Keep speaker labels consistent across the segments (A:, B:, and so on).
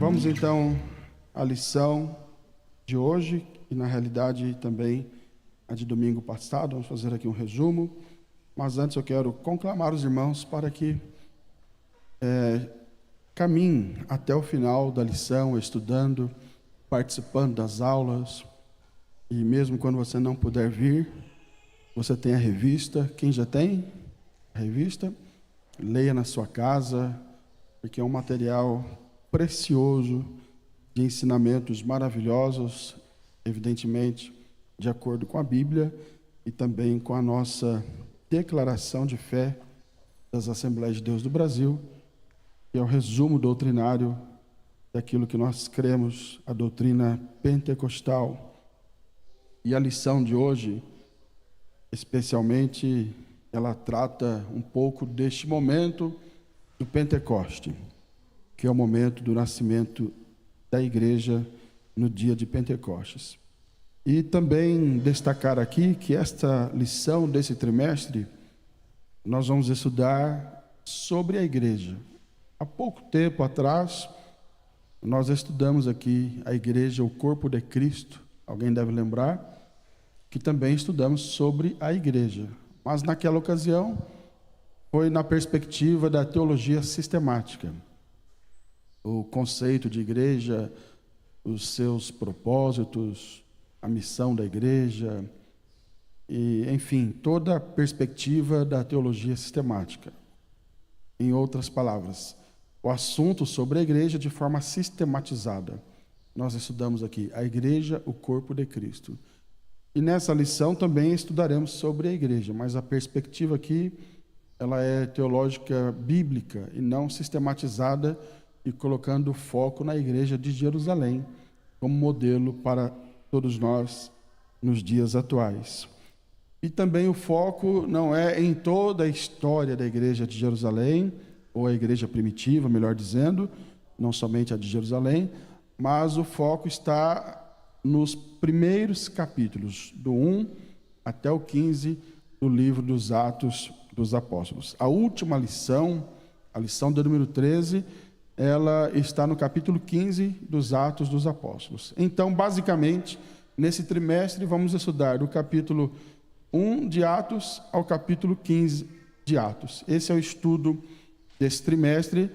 A: Vamos então à lição de hoje, e na realidade também a de domingo passado. Vamos fazer aqui um resumo, mas antes eu quero conclamar os irmãos para que caminhem até o final da lição, estudando, participando das aulas, e mesmo quando você não puder vir, você tem a revista. Quem já tem a revista? Leia na sua casa, porque é um material precioso, de ensinamentos maravilhosos, evidentemente, de acordo com a Bíblia e também com a nossa declaração de fé das Assembleias de Deus do Brasil, que é o resumo doutrinário daquilo que nós cremos, a doutrina pentecostal. E a lição de hoje, especialmente, ela trata um pouco deste momento do Pentecoste, que é o momento do nascimento da igreja no dia de Pentecostes. E também destacar aqui que esta lição desse trimestre, nós vamos estudar sobre a igreja. Há pouco tempo atrás, nós estudamos aqui a igreja, o corpo de Cristo. Alguém deve lembrar que também estudamos sobre a igreja. Mas naquela ocasião, foi na perspectiva da teologia sistemática. O conceito de igreja, os seus propósitos, a missão da igreja, e, enfim, toda a perspectiva da teologia sistemática. Em outras palavras, o assunto sobre a igreja de forma sistematizada. Nós estudamos aqui a igreja, o corpo de Cristo. E nessa lição também estudaremos sobre a igreja, mas a perspectiva aqui, ela é teológica bíblica e não sistematizada, e colocando foco na igreja de Jerusalém como modelo para todos nós nos dias atuais. E também o foco não é em toda a história da igreja de Jerusalém, ou a igreja primitiva, melhor dizendo, não somente a de Jerusalém, mas o foco está nos primeiros capítulos, do 1 até o 15 do livro dos Atos dos Apóstolos. A última lição, a lição do número 13, ela está no capítulo 15 dos Atos dos Apóstolos. Então, basicamente, nesse trimestre, vamos estudar do capítulo 1 de Atos ao capítulo 15 de Atos. Esse é o estudo desse trimestre,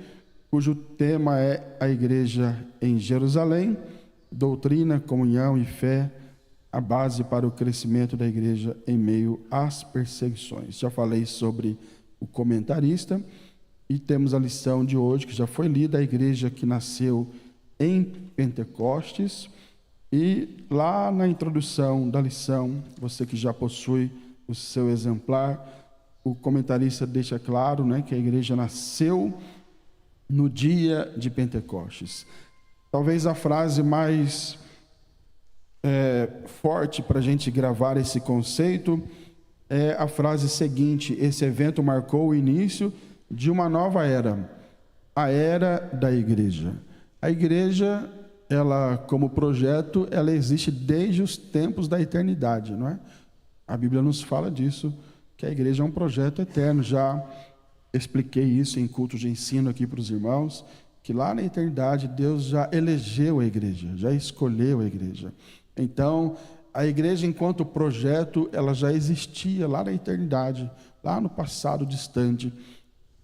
A: cujo tema é a igreja em Jerusalém, doutrina, comunhão e fé, a base para o crescimento da igreja em meio às perseguições. Já falei sobre o comentarista. E temos a lição de hoje, que já foi lida, a igreja que nasceu em Pentecostes. E lá na introdução da lição, você que já possui o seu exemplar, o comentarista deixa claro, que a igreja nasceu no dia de Pentecostes. Talvez a frase mais forte para a gente gravar esse conceito é a frase seguinte: esse evento marcou o início de uma nova era, a era da igreja. A igreja, ela como projeto, ela existe desde os tempos da eternidade, não é? A Bíblia nos fala disso, que a igreja é um projeto eterno. Já expliquei isso em cultos de ensino aqui para os irmãos, que lá na eternidade Deus já elegeu a igreja, já escolheu a igreja. Então, a igreja enquanto projeto, ela já existia lá na eternidade, lá no passado distante,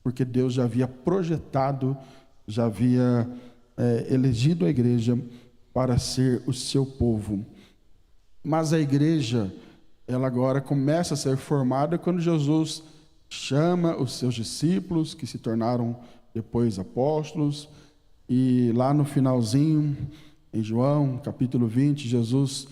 A: porque Deus já havia projetado, já havia elegido a igreja para ser o seu povo. Mas a igreja, ela agora começa a ser formada quando Jesus chama os seus discípulos, que se tornaram depois apóstolos, e lá no finalzinho, em João, capítulo 20, Jesus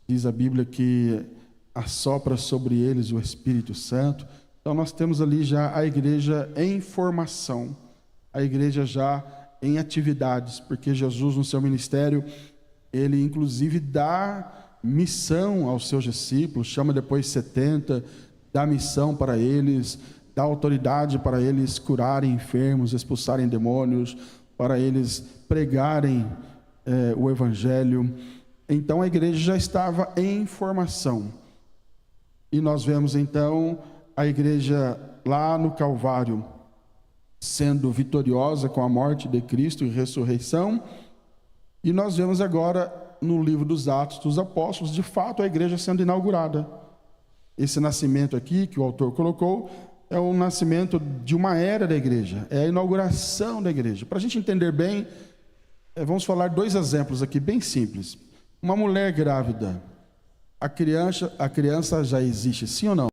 A: diz a Bíblia que assopra sobre eles o Espírito Santo. Então nós temos ali já a igreja em formação, a igreja já em atividades, porque Jesus no seu ministério, ele inclusive dá missão aos seus discípulos, chama depois 70, dá missão para eles, dá autoridade para eles curarem enfermos, expulsarem demônios, para eles pregarem o evangelho. Então a igreja já estava em formação. E nós vemos então a igreja lá no Calvário, sendo vitoriosa com a morte de Cristo e ressurreição, E nós vemos agora no livro dos Atos dos Apóstolos, de fato, a igreja sendo inaugurada. Esse nascimento aqui que o autor colocou é o nascimento de uma era da igreja, é a inauguração da igreja. Para a gente entender bem, vamos falar 2 exemplos aqui bem simples. Uma mulher grávida, a criança já existe, sim ou não?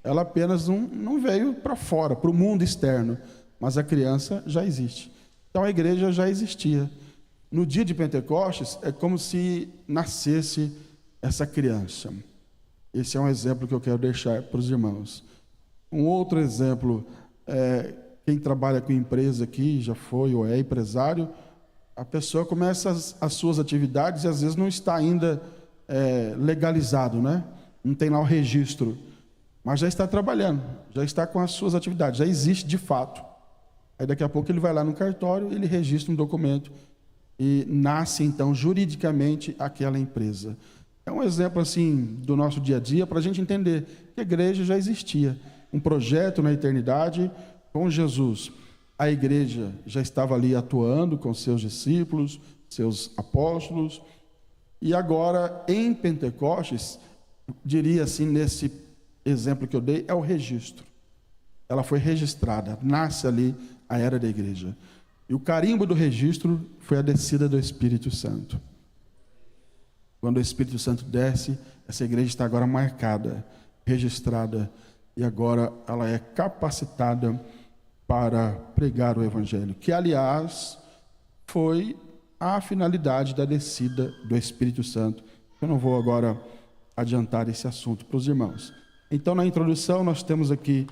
A: Ela apenas não veio para fora, para o mundo externo, mas a criança já existe. Então a igreja já existia. No dia de Pentecostes, é como se nascesse essa criança. Esse é um exemplo que eu quero deixar para os irmãos. Um outro exemplo, quem trabalha com empresa aqui, já foi ou é empresário, a pessoa começa as suas atividades e às vezes não está ainda legalizado, né? Não tem lá o registro, mas já está trabalhando, já está com as suas atividades, já existe de fato. Aí daqui a pouco ele vai lá no cartório, ele registra um documento e nasce então juridicamente aquela empresa. É um exemplo assim do nosso dia a dia para a gente entender que a igreja já existia, um projeto na eternidade com Jesus. A igreja já estava ali atuando com seus discípulos, seus apóstolos, e agora em Pentecostes, diria assim, nesse exemplo que eu dei, é o registro. Ela foi registrada, nasce ali a era da igreja. E o carimbo do registro foi a descida do Espírito Santo. Quando o Espírito Santo desce, essa igreja está agora marcada, registrada, e agora ela é capacitada para pregar o Evangelho, que, aliás, foi a finalidade da descida do Espírito Santo. Eu não vou agora adiantar esse assunto para os irmãos. Então, na introdução, nós temos aqui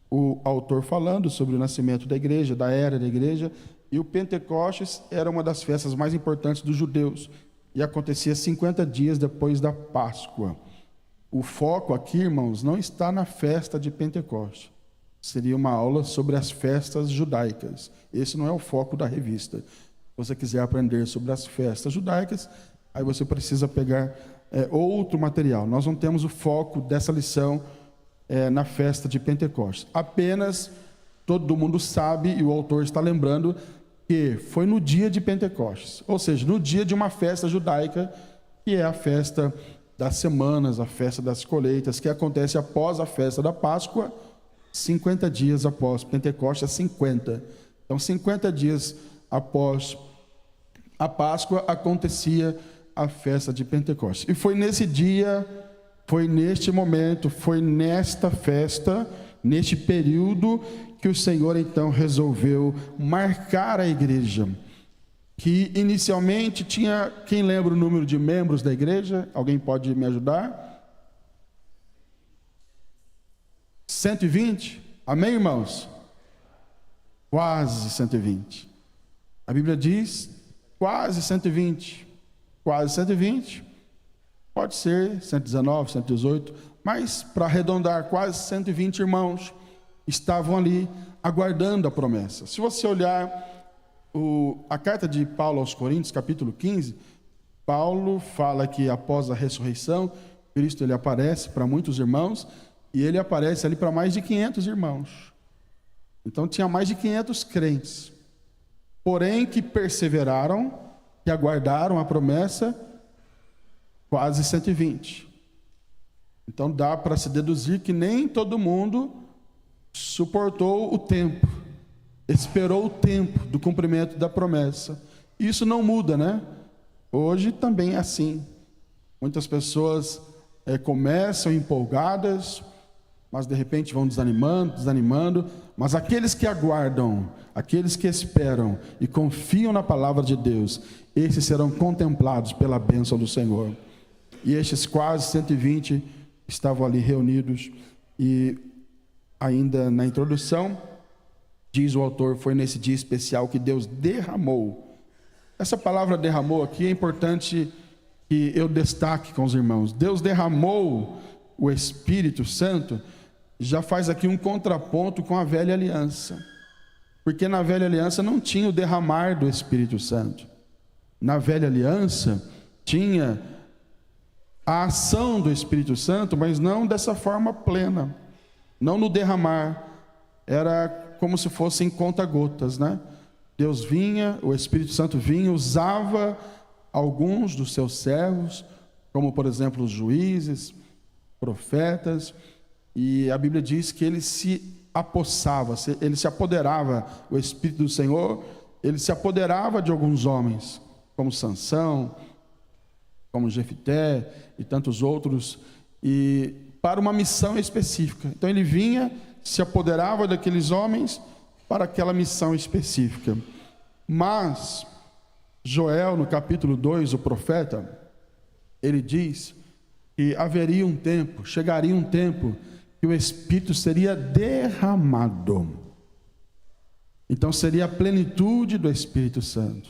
A: o autor falando sobre o nascimento da igreja, da era da igreja, e o Pentecostes era uma das festas mais importantes dos judeus, e acontecia 50 dias depois da Páscoa. O foco aqui, irmãos, não está na festa de Pentecostes. Seria uma aula sobre as festas judaicas. Esse não é o foco da revista. Se você quiser aprender sobre as festas judaicas, aí você precisa pegar outro material. Nós não temos o foco dessa lição na festa de Pentecostes. Apenas todo mundo sabe, e o autor está lembrando, que foi no dia de Pentecostes, ou seja, no dia de uma festa judaica, que é a festa das semanas, a festa das colheitas, que acontece após a festa da Páscoa, 50 dias após Pentecostes, é 50. Então, 50 dias após a Páscoa, acontecia a festa de Pentecostes. E foi nesse dia, foi neste momento, foi nesta festa, neste período, que o Senhor, então, resolveu marcar a igreja, que inicialmente tinha, quem lembra o número de membros da igreja? Alguém pode me ajudar? 120? Amém, irmãos? Quase 120. A Bíblia diz quase 120. Quase 120. Pode ser 119, 118, mas para arredondar, quase 120 irmãos estavam ali aguardando a promessa. Se você olhar a carta de Paulo aos Coríntios, capítulo 15, Paulo fala que após a ressurreição, Cristo ele aparece para muitos irmãos, e ele aparece ali para mais de 500 irmãos. Então tinha mais de 500 crentes, porém que perseveraram, que aguardaram a promessa, quase 120. Então dá para se deduzir que nem todo mundo suportou o tempo, esperou o tempo do cumprimento da promessa. Isso não muda, né? Hoje também é assim. Muitas pessoas começam empolgadas, mas de repente vão desanimando. Mas aqueles que aguardam, aqueles que esperam e confiam na palavra de Deus, esses serão contemplados pela bênção do Senhor. E estes quase 120 estavam ali reunidos, e ainda na introdução, diz o autor, foi nesse dia especial que Deus derramou. Essa palavra derramou aqui é importante que eu destaque com os irmãos. Deus derramou o Espírito Santo, já faz aqui um contraponto com a velha aliança. Porque na velha aliança não tinha o derramar do Espírito Santo. Na velha aliança tinha a ação do Espírito Santo, mas não dessa forma plena. Não no derramar. Era como se fossem conta-gotas, né? Deus vinha, o Espírito Santo vinha, usava alguns dos seus servos, como por exemplo os juízes, profetas, e a Bíblia diz que ele se apossava, ele se apoderava, o Espírito do Senhor, ele se apoderava de alguns homens, como Sansão, como Jefité e tantos outros, e para uma missão específica. Então ele vinha, se apoderava daqueles homens para aquela missão específica. Mas Joel, no capítulo 2, o profeta, ele diz que haveria um tempo, chegaria um tempo que o Espírito seria derramado. Então seria a plenitude do Espírito Santo.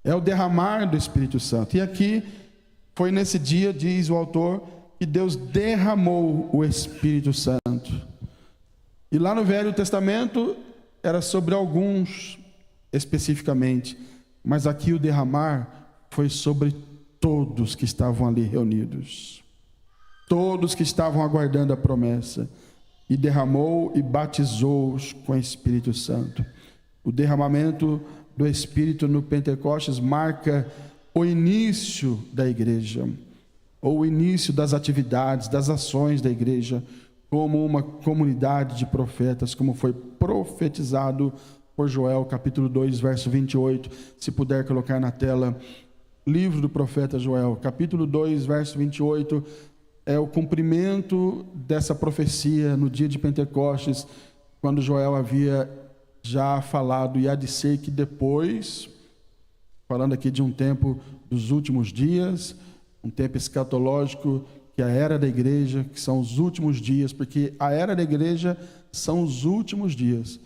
A: É o derramar do Espírito Santo. E aqui foi nesse dia, diz o autor, que Deus derramou o Espírito Santo. E lá no Velho Testamento era sobre alguns especificamente, mas aqui o derramar foi sobre todos que estavam ali reunidos, todos que estavam aguardando a promessa, e derramou e batizou-os com o Espírito Santo. O derramamento do Espírito no Pentecostes marca o início da igreja, ou o início das atividades, das ações da igreja, como uma comunidade de profetas, como foi profetizado por Joel, capítulo 2, verso 28. Se puder colocar na tela, livro do profeta Joel, capítulo 2, verso 28, é o cumprimento dessa profecia no dia de Pentecostes, quando Joel havia já falado, e há de ser que depois, falando aqui de um tempo dos últimos dias, um tempo escatológico, que é a era da igreja, que são os últimos dias, porque a era da igreja são os últimos dias.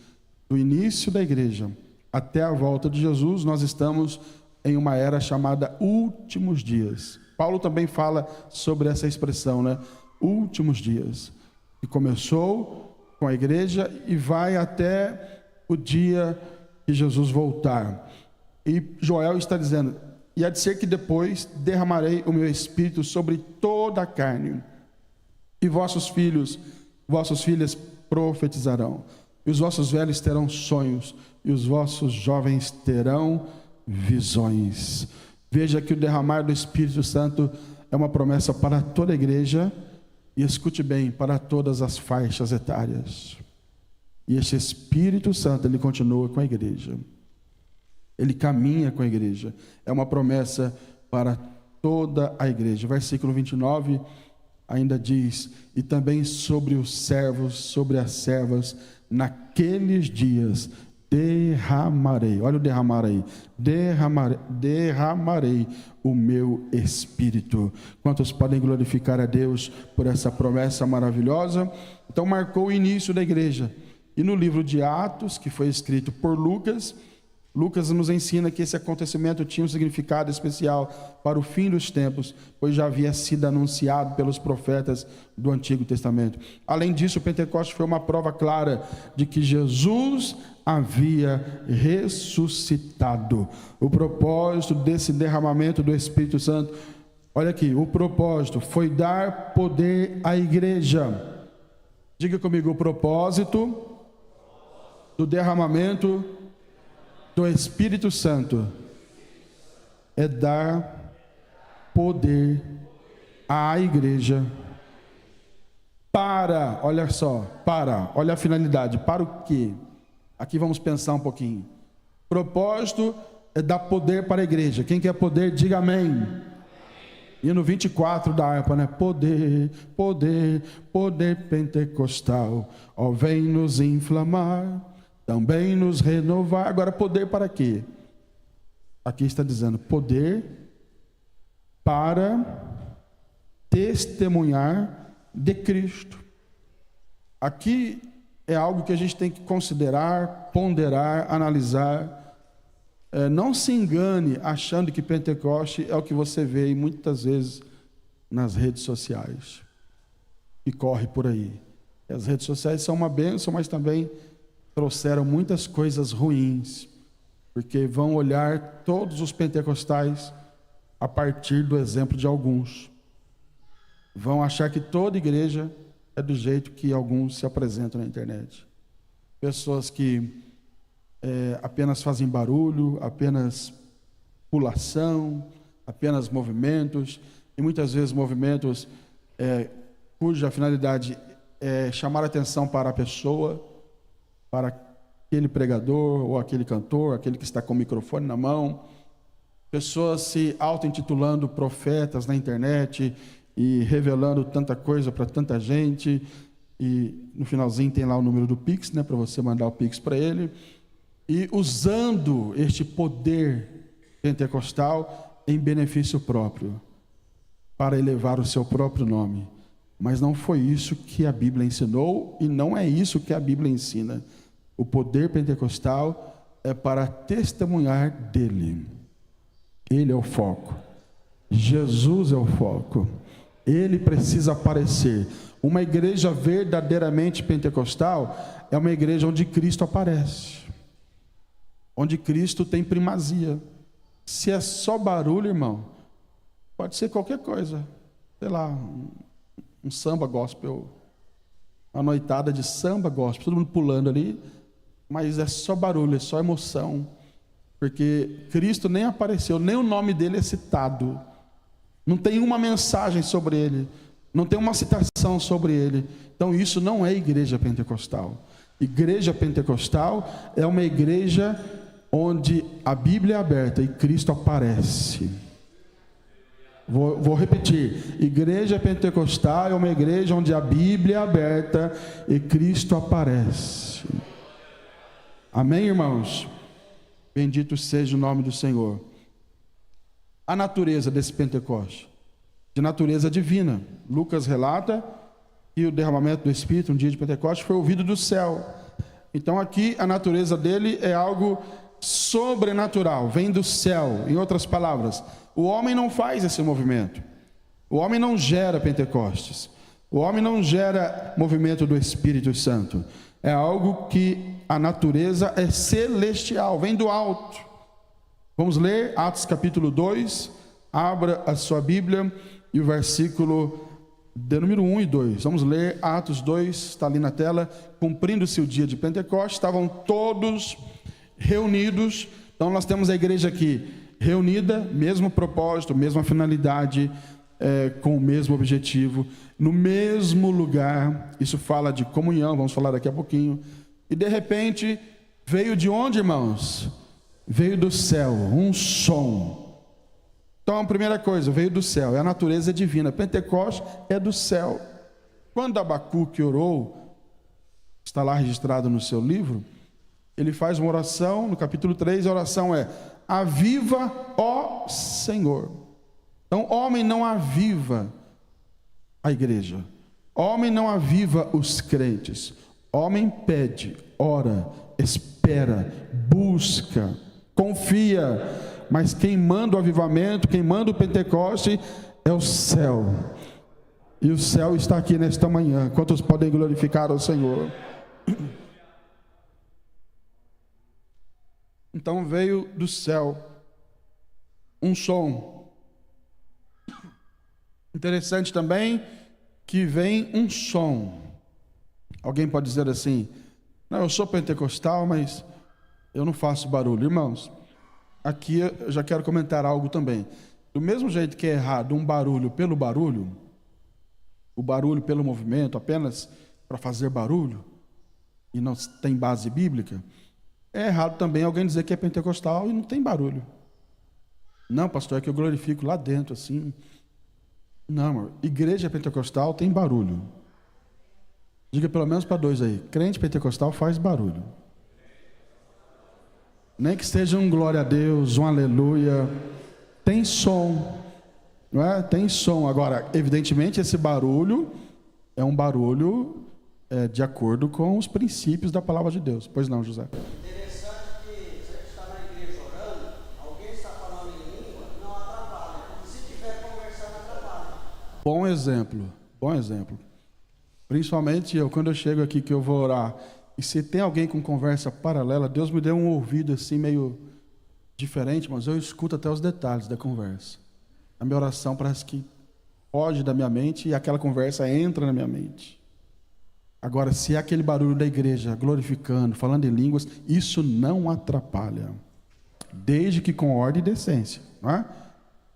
A: Do início da igreja até a volta de Jesus, nós estamos em uma era chamada últimos dias. Paulo também fala sobre essa expressão, né? Últimos dias. Que começou com a igreja e vai até o dia que Jesus voltar. E Joel está dizendo: e há de ser que depois derramarei o meu espírito sobre toda a carne, e vossos filhos, vossas filhas profetizarão, e os vossos velhos terão sonhos, e os vossos jovens terão visões. Veja que o derramar do Espírito Santo é uma promessa para toda a igreja, e escute bem, para todas as faixas etárias. E este Espírito Santo, ele continua com a igreja. Ele caminha com a igreja. É uma promessa para toda a igreja. Versículo 29 ainda diz: e também sobre os servos, sobre as servas, naqueles dias derramarei, olha o derramar aí, derramarei o meu Espírito. Quantos podem glorificar a Deus por essa promessa maravilhosa? Então marcou o início da igreja. E no livro de Atos, que foi escrito por Lucas, Lucas nos ensina que esse acontecimento tinha um significado especial para o fim dos tempos, pois já havia sido anunciado pelos profetas do Antigo Testamento. Além disso, o Pentecostes foi uma prova clara de que Jesus havia ressuscitado. O propósito desse derramamento do Espírito Santo, olha aqui, o propósito foi dar poder à igreja. Diga comigo: o propósito do derramamento do Espírito Santo é dar poder à igreja para, olha só, olha a finalidade, para o quê? Aqui vamos pensar um pouquinho. Propósito é dar poder para a igreja. Quem quer poder, diga amém. E no 24 da harpa, né? Poder, poder, poder pentecostal, ó, vem nos inflamar, também nos renovar. Agora, poder para quê? Aqui está dizendo poder para testemunhar de Cristo. Aqui é algo que a gente tem que considerar, ponderar, analisar. Não se engane achando que Pentecoste é o que você vê muitas vezes nas redes sociais e corre por aí. As redes sociais são uma bênção, mas também trouxeram muitas coisas ruins, porque vão olhar todos os pentecostais a partir do exemplo de alguns. Vão achar que toda igreja é do jeito que alguns se apresentam na internet. Pessoas que apenas fazem barulho, apenas pulação, apenas movimentos, e muitas vezes movimentos cuja finalidade é chamar a atenção para a pessoa, para aquele pregador, ou aquele cantor, aquele que está com o microfone na mão. Pessoas se auto-intitulando profetas na internet e revelando tanta coisa para tanta gente, e no finalzinho tem lá o número do Pix, né, para você mandar o Pix para ele, e usando este poder pentecostal em benefício próprio, para elevar o seu próprio nome. Mas não foi isso que a Bíblia ensinou, e não é isso que a Bíblia ensina. O poder pentecostal é para testemunhar dele. Ele é o foco. Jesus é o foco. Ele precisa aparecer. Uma igreja verdadeiramente pentecostal é uma igreja onde Cristo aparece, onde Cristo tem primazia. Se é só barulho, irmão, pode ser qualquer coisa. Sei lá, um samba gospel, uma noitada de samba gospel, todo mundo pulando ali, mas é só barulho, é só emoção, porque Cristo nem apareceu, nem o nome dele é citado, não tem uma mensagem sobre ele, não tem uma citação sobre ele. Então isso não é igreja pentecostal. Igreja pentecostal é uma igreja onde a Bíblia é aberta e Cristo aparece. Vou repetir: igreja pentecostal é uma igreja onde a Bíblia é aberta e Cristo aparece. Amém, irmãos? Bendito seja o nome do Senhor. A natureza desse Pentecoste, de natureza divina. Lucas relata que o derramamento do Espírito, no dia de Pentecoste, foi ouvido do céu. Então aqui a natureza dele é algo sobrenatural, vem do céu. Em outras palavras, o homem não faz esse movimento. O homem não gera Pentecostes. O homem não gera movimento do Espírito Santo. É algo que a natureza é celestial, vem do alto. Vamos ler Atos capítulo 2. Abra a sua Bíblia e o versículo de número 1 e 2. Vamos ler Atos 2, está ali na tela. Cumprindo-se o dia de Pentecostes, estavam todos reunidos. Então nós temos a igreja aqui reunida, mesmo propósito, mesma finalidade, com o mesmo objetivo, no mesmo lugar. Isso fala de comunhão, vamos falar daqui a pouquinho. E de repente veio de onde, irmãos? Veio do céu um som. Então a primeira coisa, veio do céu, é a natureza divina. Pentecostes é do céu. Quando Abacuque orou, está lá registrado no seu livro, ele faz uma oração, no capítulo 3, a oração é: aviva, ó Senhor. Então, homem não aviva a igreja. Homem não aviva os crentes. Homem pede, ora, espera, busca, confia. Mas quem manda o avivamento, quem manda o Pentecoste é o céu. E o céu está aqui nesta manhã. Quantos podem glorificar ao Senhor? Então veio do céu um som. Interessante também que vem um som. Alguém pode dizer assim: não, eu sou pentecostal, mas eu não faço barulho. Irmãos, aqui eu já quero comentar algo também. Do mesmo jeito que é errado um barulho pelo barulho, o barulho pelo movimento, apenas para fazer barulho, e não tem base bíblica, é errado também alguém dizer que é pentecostal e não tem barulho. Não, pastor, é que eu glorifico lá dentro, assim. Não, amor, igreja pentecostal tem barulho. Diga pelo menos para 2 aí: crente pentecostal faz barulho. Nem que seja um glória a Deus, um aleluia. Tem som, não é? Tem som. Agora, evidentemente, esse barulho é um barulho de acordo com os princípios da palavra de Deus. Pois não, José?
B: Interessante que você está na igreja orando, alguém está falando em língua, não atrapalha. Se estiver conversando, atrapalha.
A: Bom exemplo, bom exemplo. Principalmente quando eu chego aqui que eu vou orar, e se tem alguém com conversa paralela, Deus me deu um ouvido assim meio diferente, mas eu escuto até os detalhes da conversa. A minha oração parece que foge da minha mente e aquela conversa entra na minha mente. Agora, se é aquele barulho da igreja glorificando, falando em línguas, isso não atrapalha. Desde que com ordem e decência, não é?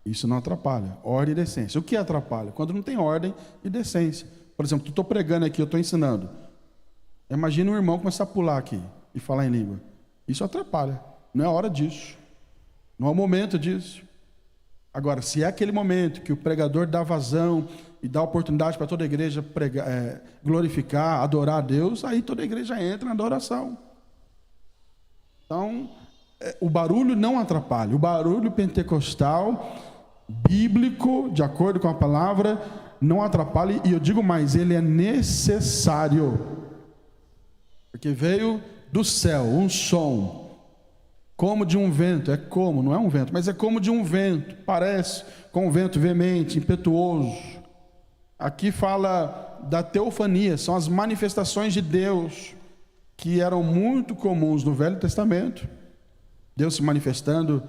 A: Isso não atrapalha. Ordem e decência. O que atrapalha? Quando não tem ordem e decência. Por exemplo, eu estou pregando aqui, eu estou ensinando. Imagina um irmão começar a pular aqui e falar em língua. Isso atrapalha. Não é hora disso. Não é o momento disso. Agora, se é aquele momento que o pregador dá vazão e dá oportunidade para toda a igreja pregar, glorificar, adorar a Deus, aí toda a igreja entra na adoração. Então, o barulho não atrapalha. O barulho pentecostal, bíblico, de acordo com a palavra, não atrapalha. E eu digo mais, ele é necessário. Porque veio do céu um som, como de um vento, não é um vento, mas é como de um vento, parece, com um vento veemente, impetuoso. Aqui fala da teofania, são as manifestações de Deus, que eram muito comuns no Velho Testamento. Deus se manifestando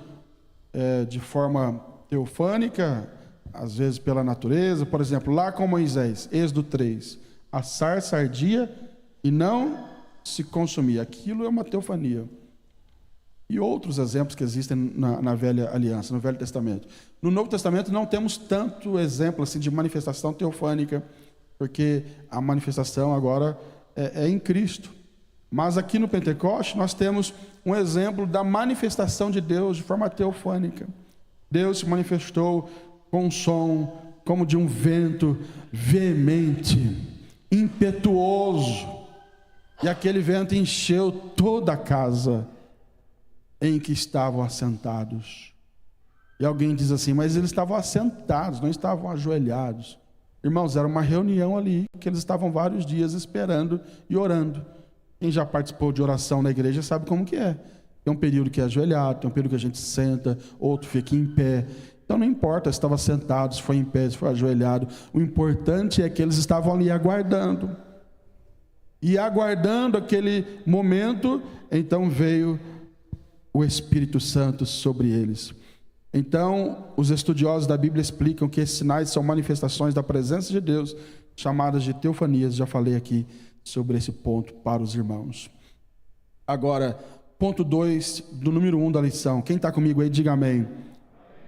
A: de forma teofânica, às vezes pela natureza. Por exemplo, lá com Moisés, Êxodo 3, a sarça ardia e não se consumia. Aquilo é uma teofania. E outros exemplos que existem na Velha Aliança, no Velho Testamento. No Novo Testamento não temos tanto exemplo assim, de manifestação teofânica, porque a manifestação agora é em Cristo. Mas aqui no Pentecoste nós temos um exemplo da manifestação de Deus de forma teofânica. Deus se manifestou com um som como de um vento veemente, impetuoso. E aquele vento encheu toda a casa em que estavam assentados. E alguém diz assim, mas eles estavam assentados, não estavam ajoelhados. Irmãos, era uma reunião ali, que eles estavam vários dias esperando e orando. Quem já participou de oração na igreja sabe como que é. Tem um período que é ajoelhado, tem um período que a gente senta, outro fica em pé. Então não importa se estava sentado, se foi em pé, se foi ajoelhado. O importante é que eles estavam ali aguardando. E aguardando aquele momento, então veio o Espírito Santo sobre eles. Então, os estudiosos da Bíblia explicam que esses sinais são manifestações da presença de Deus, chamadas de teofanias. Já falei aqui sobre esse ponto para os irmãos. Agora, ponto 2 do número 1 da lição. Quem está comigo aí, diga amém.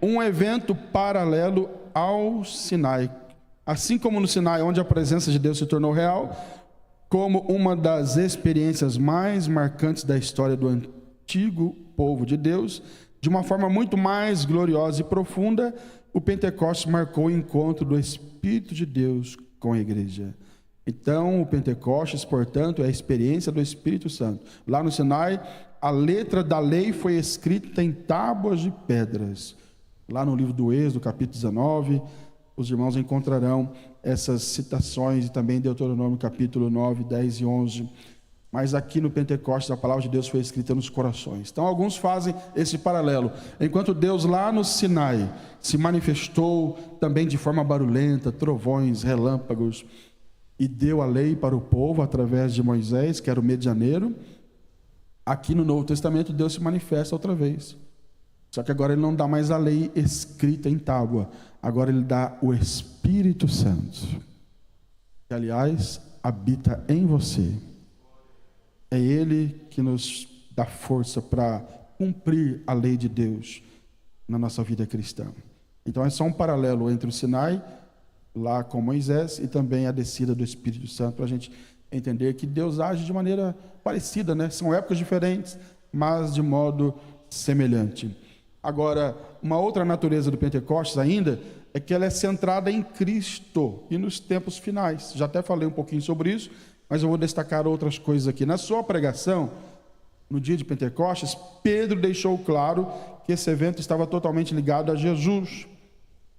A: Um evento paralelo ao Sinai. Assim como no Sinai, onde a presença de Deus se tornou real, como uma das experiências mais marcantes da história do antigo povo de Deus, de uma forma muito mais gloriosa e profunda, o Pentecostes marcou o encontro do Espírito de Deus com a igreja. Então, o Pentecostes, portanto, é a experiência do Espírito Santo. Lá no Sinai, a letra da lei foi escrita em tábuas de pedras. Lá no livro do Êxodo, capítulo 19, os irmãos encontrarão essas citações, e também Deuteronômio, capítulo 9, 10 e 11. Mas aqui no Pentecostes, a palavra de Deus foi escrita nos corações. Então, alguns fazem esse paralelo. Enquanto Deus lá no Sinai se manifestou também de forma barulhenta, trovões, relâmpagos, e deu a lei para o povo através de Moisés, que era o medianeiro, aqui no Novo Testamento Deus se manifesta outra vez. Só que agora ele não dá mais a lei escrita em tábua, agora ele dá o Espírito Santo, que aliás habita em você. É ele que nos dá força para cumprir a lei de Deus na nossa vida cristã. Então é só um paralelo entre o Sinai, lá com Moisés, e também a descida do Espírito Santo, para a gente entender que Deus age de maneira parecida, né? São épocas diferentes, mas de modo semelhante. Agora, uma outra natureza do Pentecostes ainda, é que ela é centrada em Cristo e nos tempos finais. Já até falei um pouquinho sobre isso, mas eu vou destacar outras coisas aqui. Na sua pregação, no dia de Pentecostes, Pedro deixou claro que esse evento estava totalmente ligado a Jesus.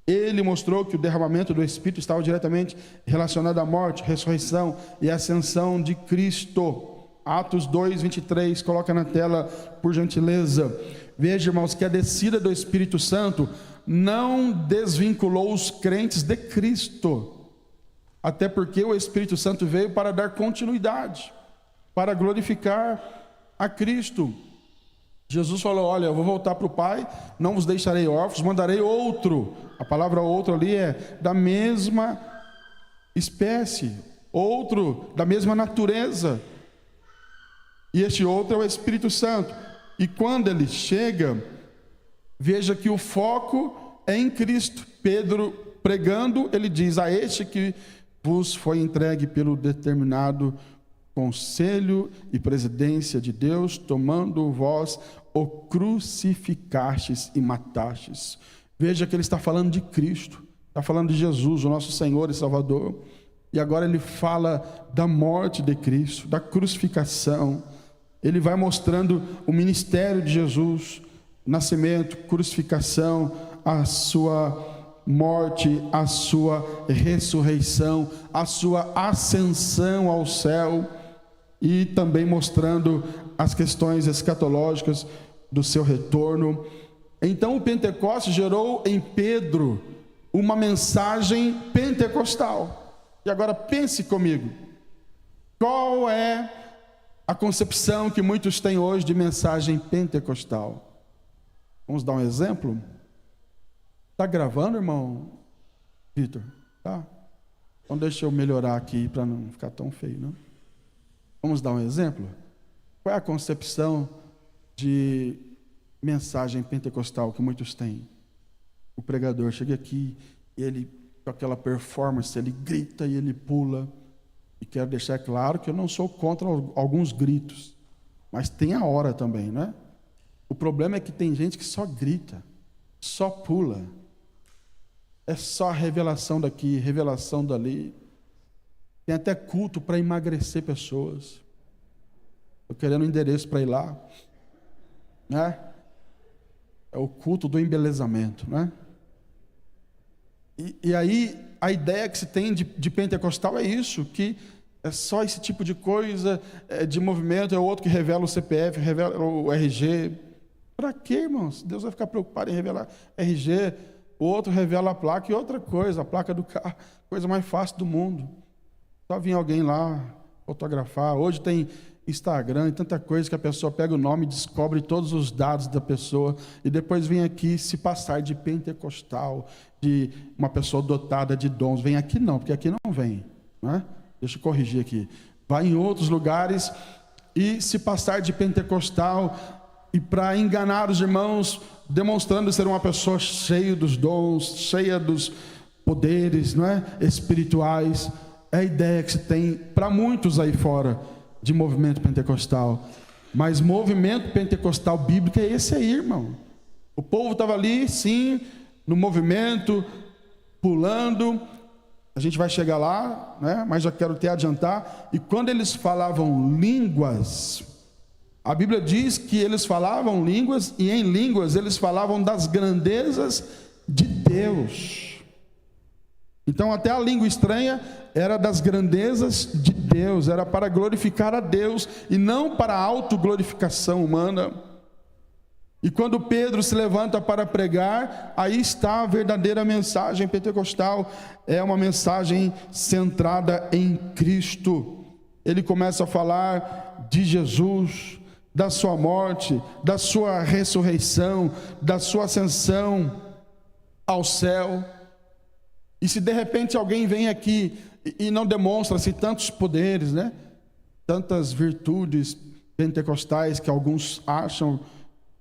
A: Ele mostrou que o derramamento do Espírito estava diretamente relacionado à morte, ressurreição e ascensão de Cristo. Atos 2, 23, coloca na tela, por gentileza. Veja, irmãos, que a descida do Espírito Santo não desvinculou os crentes de Cristo. Até porque o Espírito Santo veio para dar continuidade, para glorificar a Cristo. Jesus falou, olha, eu vou voltar para o Pai, não vos deixarei órfãos, mandarei outro. A palavra outro ali é da mesma espécie, outro da mesma natureza. E este outro é o Espírito Santo. E quando ele chega, veja que o foco é em Cristo. Pedro, pregando, ele diz: a este que vos foi entregue pelo determinado conselho e presidência de Deus, tomando vós o crucificastes e matastes. Veja que ele está falando de Cristo, está falando de Jesus, o nosso Senhor e Salvador. E agora ele fala da morte de Cristo, da crucificação. Ele vai mostrando o ministério de Jesus, nascimento, crucificação, a sua morte, a sua ressurreição, a sua ascensão ao céu, e também mostrando as questões escatológicas do seu retorno. Então o Pentecostes gerou em Pedro uma mensagem pentecostal. E agora pense comigo, qual é a concepção que muitos têm hoje de mensagem pentecostal? Vamos dar um exemplo? Está gravando, irmão Vitor? Tá? Então deixa eu melhorar aqui para não ficar tão feio, não? Vamos dar um exemplo? Qual é a concepção de mensagem pentecostal que muitos têm? O pregador chega aqui, ele, com aquela performance, ele grita e ele pula. E quero deixar claro que eu não sou contra alguns gritos, mas tem a hora também, né? O problema é que tem gente que só grita, só pula. É só revelação daqui, revelação dali. Tem até culto para emagrecer pessoas. Estou querendo um endereço para ir lá, né? É o culto do embelezamento, né? E aí a ideia que se tem de pentecostal é isso, que é só esse tipo de coisa, de movimento. É o outro que revela o CPF, revela o RG. Para quê, irmãos? Deus vai ficar preocupado em revelar RG. O outro revela a placa e outra coisa, a placa do carro, coisa mais fácil do mundo. Só vir alguém lá fotografar. Hoje tem Instagram e tanta coisa que a pessoa pega o nome e descobre todos os dados da pessoa e depois vem aqui se passar de pentecostal, de uma pessoa dotada de dons. Vem aqui não, porque aqui não vem, né? Deixa eu corrigir aqui. Vai em outros lugares e se passar de pentecostal e para enganar os irmãos, demonstrando ser uma pessoa cheia dos dons, cheia dos poderes, não é? Espirituais. É a ideia que se tem para muitos aí fora de movimento pentecostal. Mas movimento pentecostal bíblico é esse aí, irmão. O povo estava ali, sim, no movimento, pulando. A gente vai chegar lá, né? Mas já quero até adiantar. E quando eles falavam línguas, a Bíblia diz que eles falavam línguas, e em línguas eles falavam das grandezas de Deus. Então até a língua estranha era das grandezas de Deus, era para glorificar a Deus e não para a autoglorificação humana. E quando Pedro se levanta para pregar, aí está a verdadeira mensagem pentecostal. É uma mensagem centrada em Cristo. Ele começa a falar de Jesus, da sua morte, da sua ressurreição, da sua ascensão ao céu. E se de repente alguém vem aqui e não demonstra-se tantos poderes, né? Tantas virtudes pentecostais que alguns acham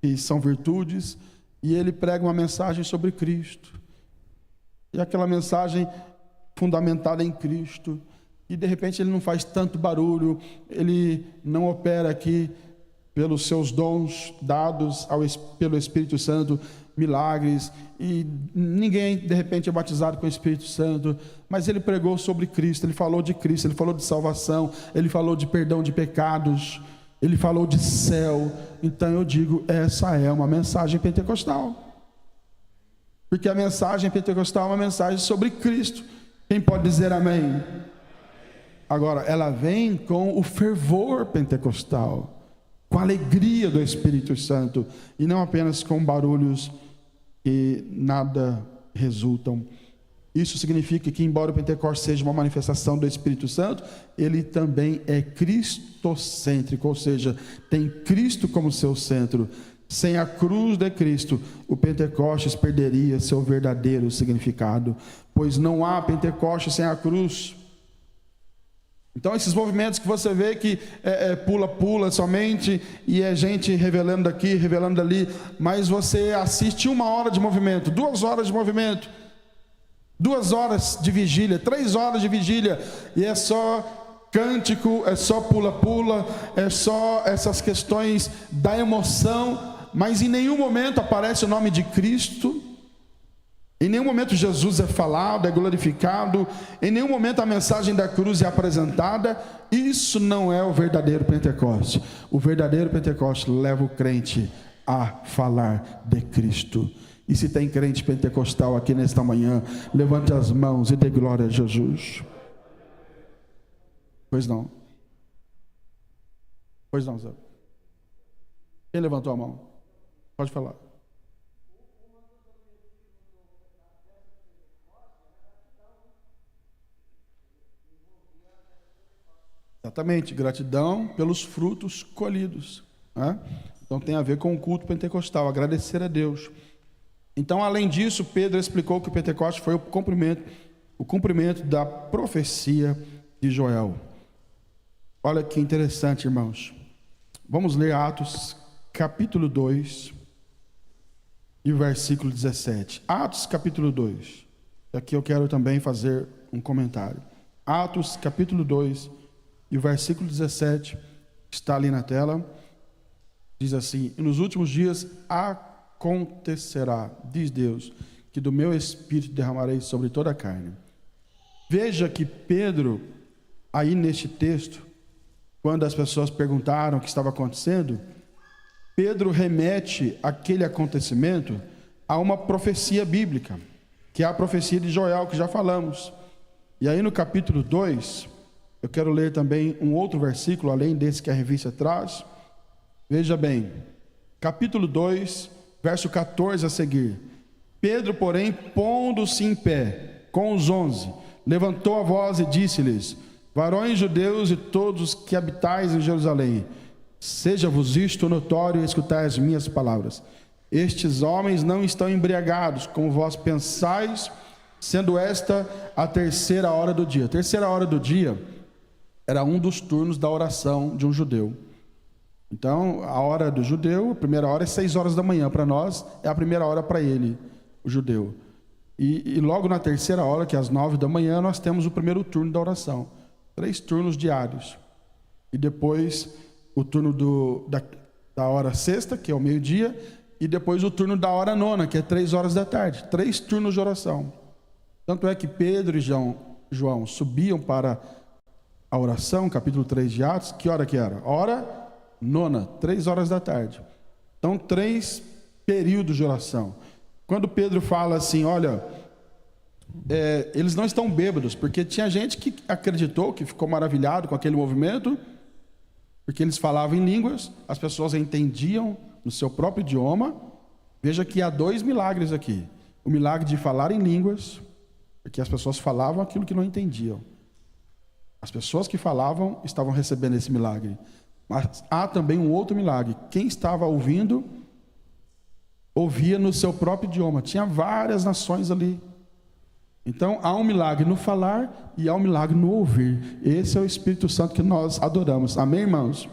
A: que são virtudes, e ele prega uma mensagem sobre Cristo, e aquela mensagem fundamentada em Cristo, e de repente ele não faz tanto barulho, ele não opera aqui pelos seus dons dados pelo Espírito Santo, milagres, e ninguém de repente é batizado com o Espírito Santo, mas ele pregou sobre Cristo, ele falou de Cristo, ele falou de salvação, ele falou de perdão de pecados, ele falou de céu. Então eu digo, essa é uma mensagem pentecostal, porque a mensagem pentecostal é uma mensagem sobre Cristo. Quem pode dizer amém? Agora, ela vem com o fervor pentecostal, com a alegria do Espírito Santo, e não apenas com barulhos que nada resultam. Isso significa que, embora o Pentecostes seja uma manifestação do Espírito Santo, ele também é cristocêntrico, ou seja, tem Cristo como seu centro. Sem a cruz de Cristo, o Pentecostes perderia seu verdadeiro significado, pois não há Pentecostes sem a cruz. Então esses movimentos que você vê que pula somente, e é gente revelando daqui, revelando dali, mas você assiste 1 hora de movimento, 2 horas de movimento, 2 horas de vigília, 3 horas de vigília, e é só cântico, é só pula-pula, é só essas questões da emoção, mas em nenhum momento aparece o nome de Cristo, em nenhum momento Jesus é falado, é glorificado, em nenhum momento a mensagem da cruz é apresentada. Isso não é o verdadeiro Pentecoste. O verdadeiro Pentecoste leva o crente a falar de Cristo. E se tem crente pentecostal aqui nesta manhã, levante as mãos e dê glória a Jesus. Pois não. Pois não, Zé. Quem levantou a mão? Pode falar. Exatamente, gratidão pelos frutos colhidos, né? Então tem a ver com o culto pentecostal, agradecer a Deus. Então, além disso, Pedro explicou que o Pentecostes foi o cumprimento da profecia de Joel. Olha que interessante, irmãos. Vamos ler Atos capítulo 2 e o versículo 17. Atos capítulo 2. Aqui eu quero também fazer um comentário. Atos capítulo 2 e o versículo 17 está ali na tela. Diz assim: e nos últimos dias acontecerá, diz Deus, que do meu espírito derramarei sobre toda a carne. Veja que Pedro, aí neste texto, quando as pessoas perguntaram o que estava acontecendo, Pedro remete aquele acontecimento a uma profecia bíblica, que é a profecia de Joel, que já falamos. E aí no capítulo 2, eu quero ler também um outro versículo, além desse que a revista traz. Veja bem, capítulo 2, verso 14 a seguir. Pedro, porém, pondo-se em pé com os 11, levantou a voz e disse-lhes: varões judeus e todos os que habitais em Jerusalém, seja-vos isto notório e escutai as minhas palavras. Estes homens não estão embriagados, como vós pensais, sendo esta a 3ª hora do dia. A 3ª hora do dia era um dos turnos da oração de um judeu. Então, a hora do judeu, a primeira hora é 6 horas da manhã. Para nós, é a primeira hora para ele, o judeu. E logo na 3ª hora, que é às 9 da manhã, nós temos o primeiro turno da oração. 3 turnos diários. E depois o turno da hora 6ª, que é o meio-dia, e depois o turno da hora 9ª, que é 3 horas da tarde. 3 turnos de oração. Tanto é que Pedro e João subiam para a oração, capítulo 3 de Atos. Que hora que era? Hora 9ª, 3 horas da tarde. Então, 3 períodos de oração. Quando Pedro fala assim, olha, eles não estão bêbados, porque tinha gente que acreditou, que ficou maravilhado com aquele movimento, porque eles falavam em línguas, as pessoas entendiam no seu próprio idioma. Veja que há 2 milagres aqui. O milagre de falar em línguas, porque as pessoas falavam aquilo que não entendiam. As pessoas que falavam estavam recebendo esse milagre. Mas há também um outro milagre. Quem estava ouvindo, ouvia no seu próprio idioma. Tinha várias nações ali. Então há um milagre no falar e há um milagre no ouvir. Esse é o Espírito Santo que nós adoramos. Amém, irmãos?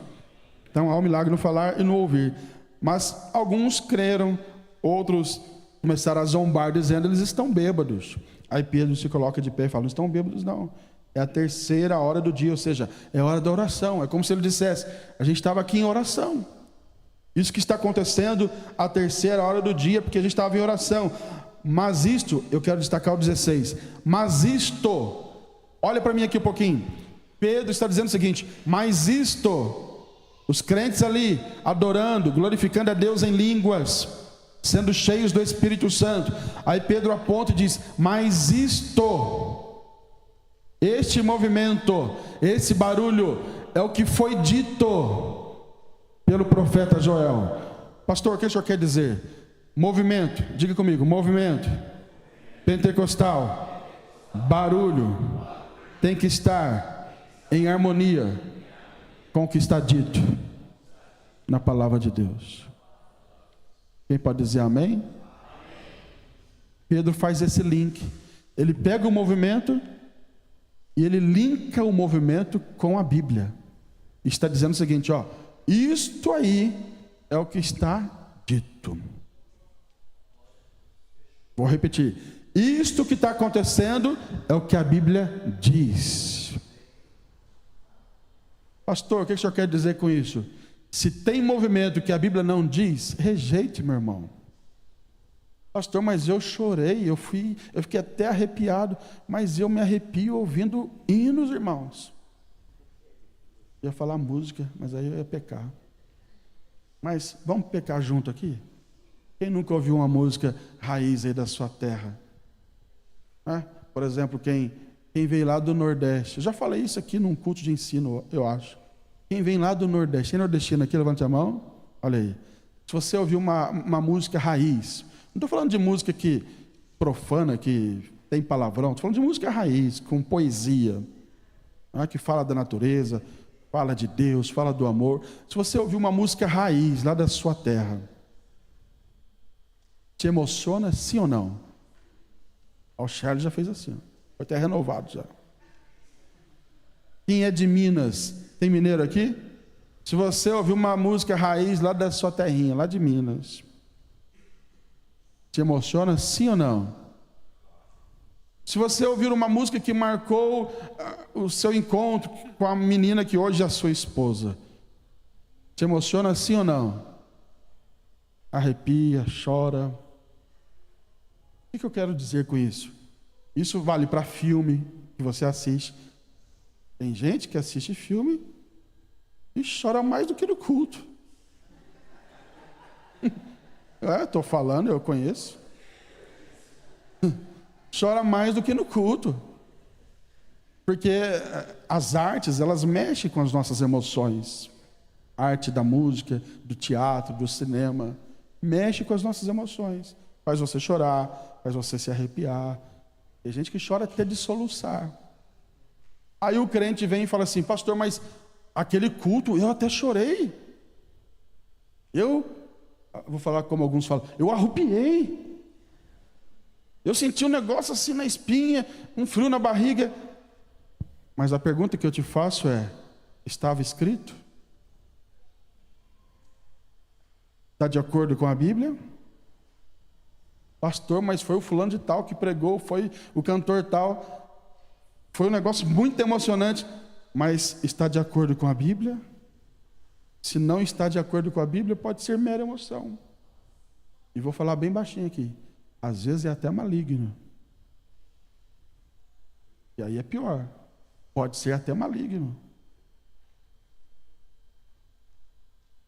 A: Então há um milagre no falar e no ouvir. Mas alguns creram, outros começaram a zombar, dizendo: eles estão bêbados. Aí Pedro se coloca de pé e fala: não estão bêbados, não. É a 3ª hora do dia, ou seja, é a hora da oração. É como se ele dissesse: a gente estava aqui em oração. Isso que está acontecendo a 3ª hora do dia, porque a gente estava em oração. Mas isto, eu quero destacar o 16. Mas isto, olha para mim aqui um pouquinho. Pedro está dizendo o seguinte: mas isto, os crentes ali adorando, glorificando a Deus em línguas, sendo cheios do Espírito Santo. Aí Pedro aponta e diz: mas isto, este movimento, esse barulho, é o que foi dito pelo profeta Joel. Pastor, o que o senhor quer dizer? Movimento, diga comigo, movimento pentecostal, barulho, tem que estar em harmonia com o que está dito na palavra de Deus. Quem pode dizer amém? Pedro faz esse link. Ele pega o movimento E ele linka o movimento com a Bíblia. Está dizendo o seguinte, ó, isto aí é o que está dito. Vou repetir. Isto que está acontecendo é o que a Bíblia diz. Pastor, o que o senhor quer dizer com isso? Se tem movimento que a Bíblia não diz, rejeite, meu irmão. Pastor, mas eu chorei, eu fiquei até arrepiado, mas eu me arrepio ouvindo hinos, irmãos. Eu ia falar música, mas aí eu ia pecar. Mas vamos pecar junto aqui? Quem nunca ouviu uma música raiz aí da sua terra? Por exemplo, quem veio lá do Nordeste. Eu já falei isso aqui num culto de ensino, eu acho. Quem vem lá do Nordeste, tem nordestino aqui, levante a mão. Olha aí. Se você ouviu uma música raiz, não estou falando de música que profana, que tem palavrão, estou falando de música raiz, com poesia, que fala da natureza, fala de Deus, fala do amor. Se você ouviu uma música raiz lá da sua terra, te emociona sim ou não? O Charles já fez assim, foi até renovado já. Quem é de Minas, tem mineiro aqui? Se você ouviu uma música raiz lá da sua terrinha, lá de Minas, te emociona sim ou não? Se você ouvir uma música que marcou o seu encontro com a menina que hoje é a sua esposa, te emociona sim ou não? Arrepia, chora. O que eu quero dizer com isso? Isso vale para filme que você assiste. Tem gente que assiste filme e chora mais do que no culto. Estou falando, eu conheço. Chora mais do que no culto. Porque as artes, elas mexem com as nossas emoções. A arte da música, do teatro, do cinema, mexe com as nossas emoções. Faz você chorar, faz você se arrepiar. Tem gente que chora até de soluçar. Aí o crente vem e fala assim, pastor, mas aquele culto, eu até chorei. Vou falar como alguns falam, eu arrupiei. Eu senti um negócio assim na espinha, um frio na barriga. Mas a pergunta que eu te faço é, estava escrito? Está de acordo com a Bíblia? Pastor, mas foi o fulano de tal que pregou, foi o cantor tal. Foi um negócio muito emocionante, mas está de acordo com a Bíblia? Se não está de acordo com a Bíblia, pode ser mera emoção. E vou falar bem baixinho aqui. Às vezes é até maligno. E aí é pior. Pode ser até maligno.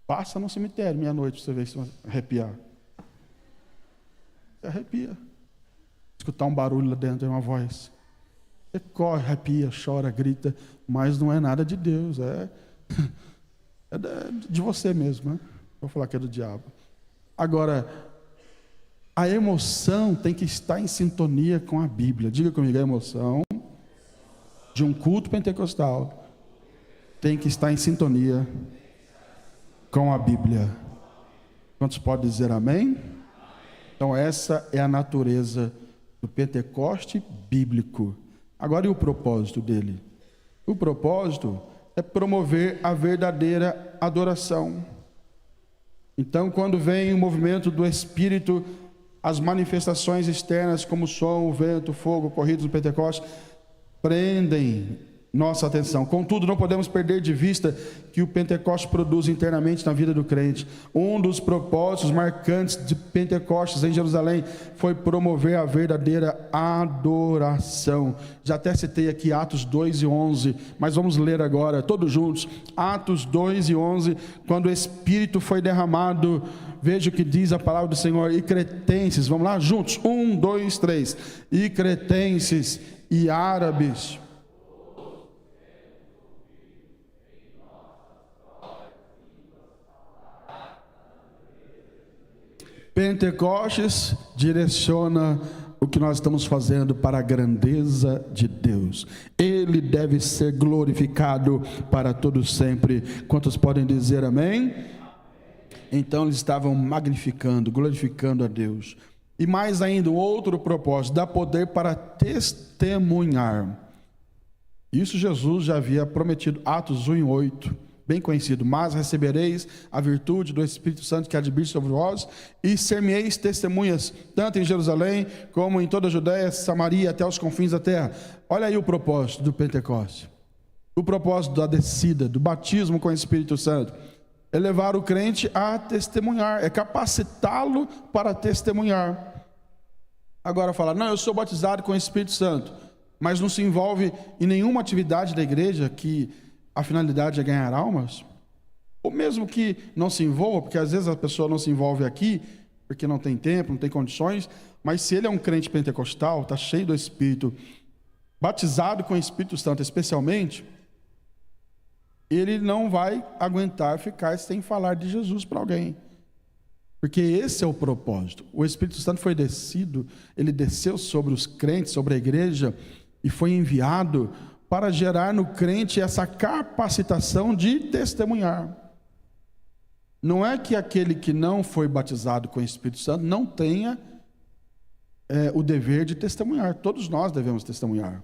A: Passa no cemitério meia-noite para você ver se vai arrepiar. Você arrepia. Escutar um barulho lá dentro, é uma voz. Você corre, arrepia, chora, grita, mas não é nada de Deus, é de você mesmo, né? Vou falar que é do diabo. Agora, a emoção tem que estar em sintonia com a Bíblia. Diga comigo, a emoção de um culto pentecostal tem que estar em sintonia com a Bíblia. Quantos podem dizer amém? Então essa é a natureza do Pentecoste bíblico. Agora e o propósito dele? O propósito é promover a verdadeira adoração. Então, quando vem o movimento do Espírito, as manifestações externas como o som, o vento, o fogo, ocorridos no Pentecoste, prendem nossa atenção. Contudo, não podemos perder de vista que o Pentecoste produz internamente na vida do crente. Um dos propósitos marcantes de Pentecostes em Jerusalém foi promover a verdadeira adoração. Já até citei aqui Atos 2 e 11, mas vamos ler agora, todos juntos. Atos 2 e 11, quando o Espírito foi derramado, veja o que diz a palavra do Senhor. E cretenses, vamos lá juntos, 1, 2, 3. E cretenses e árabes. Pentecostes direciona o que nós estamos fazendo para a grandeza de Deus. Ele deve ser glorificado para todos sempre. Quantos podem dizer amém? Então eles estavam magnificando, glorificando a Deus. E mais ainda, um outro propósito, dá poder para testemunhar. Isso Jesus já havia prometido, Atos 1:8, bem conhecido. Mas recebereis a virtude do Espírito Santo que há de vir sobre vós, e ser-me-eis testemunhas, tanto em Jerusalém, como em toda a Judéia, Samaria, até os confins da terra. Olha aí o propósito do Pentecoste. O propósito da descida, do batismo com o Espírito Santo. É levar o crente a testemunhar, é capacitá-lo para testemunhar. Agora fala, não, eu sou batizado com o Espírito Santo, mas não se envolve em nenhuma atividade da igreja que a finalidade é ganhar almas, ou mesmo que não se envolva, porque às vezes a pessoa não se envolve aqui, porque não tem tempo, não tem condições, mas se ele é um crente pentecostal, está cheio do Espírito, batizado com o Espírito Santo especialmente, ele não vai aguentar ficar sem falar de Jesus para alguém, porque esse é o propósito. O Espírito Santo foi descido, ele desceu sobre os crentes, sobre a igreja, e foi enviado para gerar no crente essa capacitação de testemunhar. Não é que aquele que não foi batizado com o Espírito Santo não tenha o dever de testemunhar. Todos nós devemos testemunhar.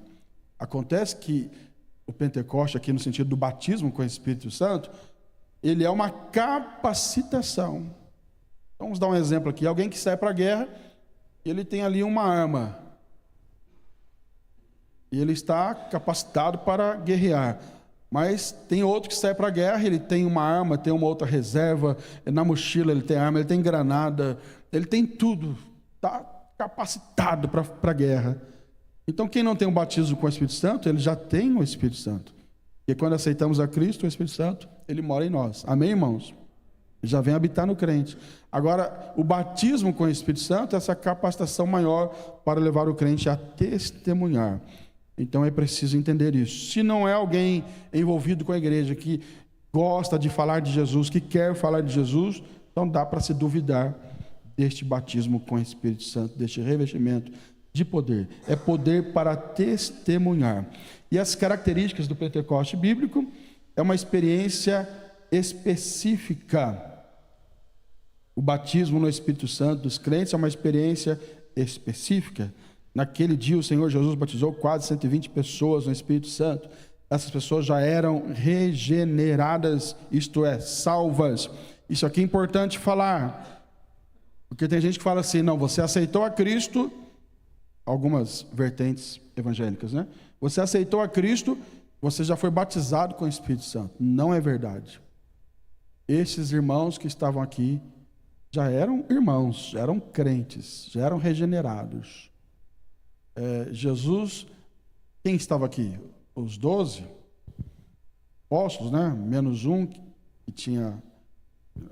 A: Acontece que o Pentecoste, aqui no sentido do batismo com o Espírito Santo, ele é uma capacitação. Vamos dar um exemplo aqui. Alguém que sai para a guerra, ele tem ali uma arma. E ele está capacitado para guerrear. Mas tem outro que sai para a guerra, ele tem uma arma, tem uma outra reserva, na mochila ele tem arma, ele tem granada, ele tem tudo, está capacitado para a guerra. Então quem não tem um batismo com o Espírito Santo, ele já tem o Espírito Santo. E quando aceitamos a Cristo, o Espírito Santo, ele mora em nós. Amém, irmãos? Ele já vem habitar no crente. Agora, o batismo com o Espírito Santo é essa capacitação maior para levar o crente a testemunhar. Então é preciso entender isso. Se não é alguém envolvido com a igreja que gosta de falar de Jesus, que quer falar de Jesus, então dá para se duvidar deste batismo com o Espírito Santo, deste revestimento de poder. É poder para testemunhar. E as características do Pentecoste bíblico é uma experiência específica. O batismo no Espírito Santo dos crentes é uma experiência específica. Naquele dia o Senhor Jesus batizou quase 120 pessoas no Espírito Santo. Essas pessoas já eram regeneradas, isto é, salvas. Isso aqui é importante falar, porque tem gente que fala assim, não, você aceitou a Cristo, algumas vertentes evangélicas, né? Você aceitou a Cristo, você já foi batizado com o Espírito Santo. Não é verdade. Esses irmãos que estavam aqui já eram irmãos, já eram crentes, já eram regenerados. Jesus, quem estava aqui? Os 12 apóstolos, né? Menos um que tinha,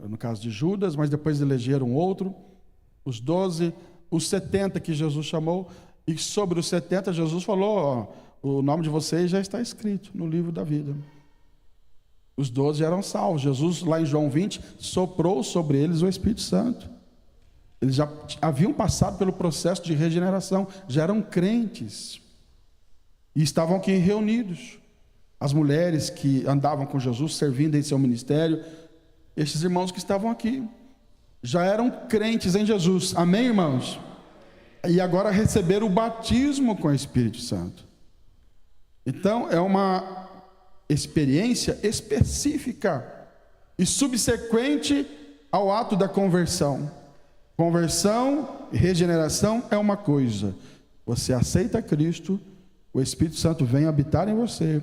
A: no caso de Judas, mas depois elegeram outro. Os 12, os 70 que Jesus chamou, e sobre os 70 Jesus falou, ó, o nome de vocês já está escrito no livro da vida. Os 12 eram salvos. Jesus, lá em João 20, soprou sobre eles o Espírito Santo. Eles já haviam passado pelo processo de regeneração, já eram crentes. E estavam aqui reunidos. As mulheres que andavam com Jesus, servindo em seu ministério, esses irmãos que estavam aqui, já eram crentes em Jesus. Amém, irmãos? E agora receberam o batismo com o Espírito Santo. Então, é uma experiência específica e subsequente ao ato da conversão. Conversão e regeneração é uma coisa. Você aceita Cristo, o Espírito Santo vem habitar em você,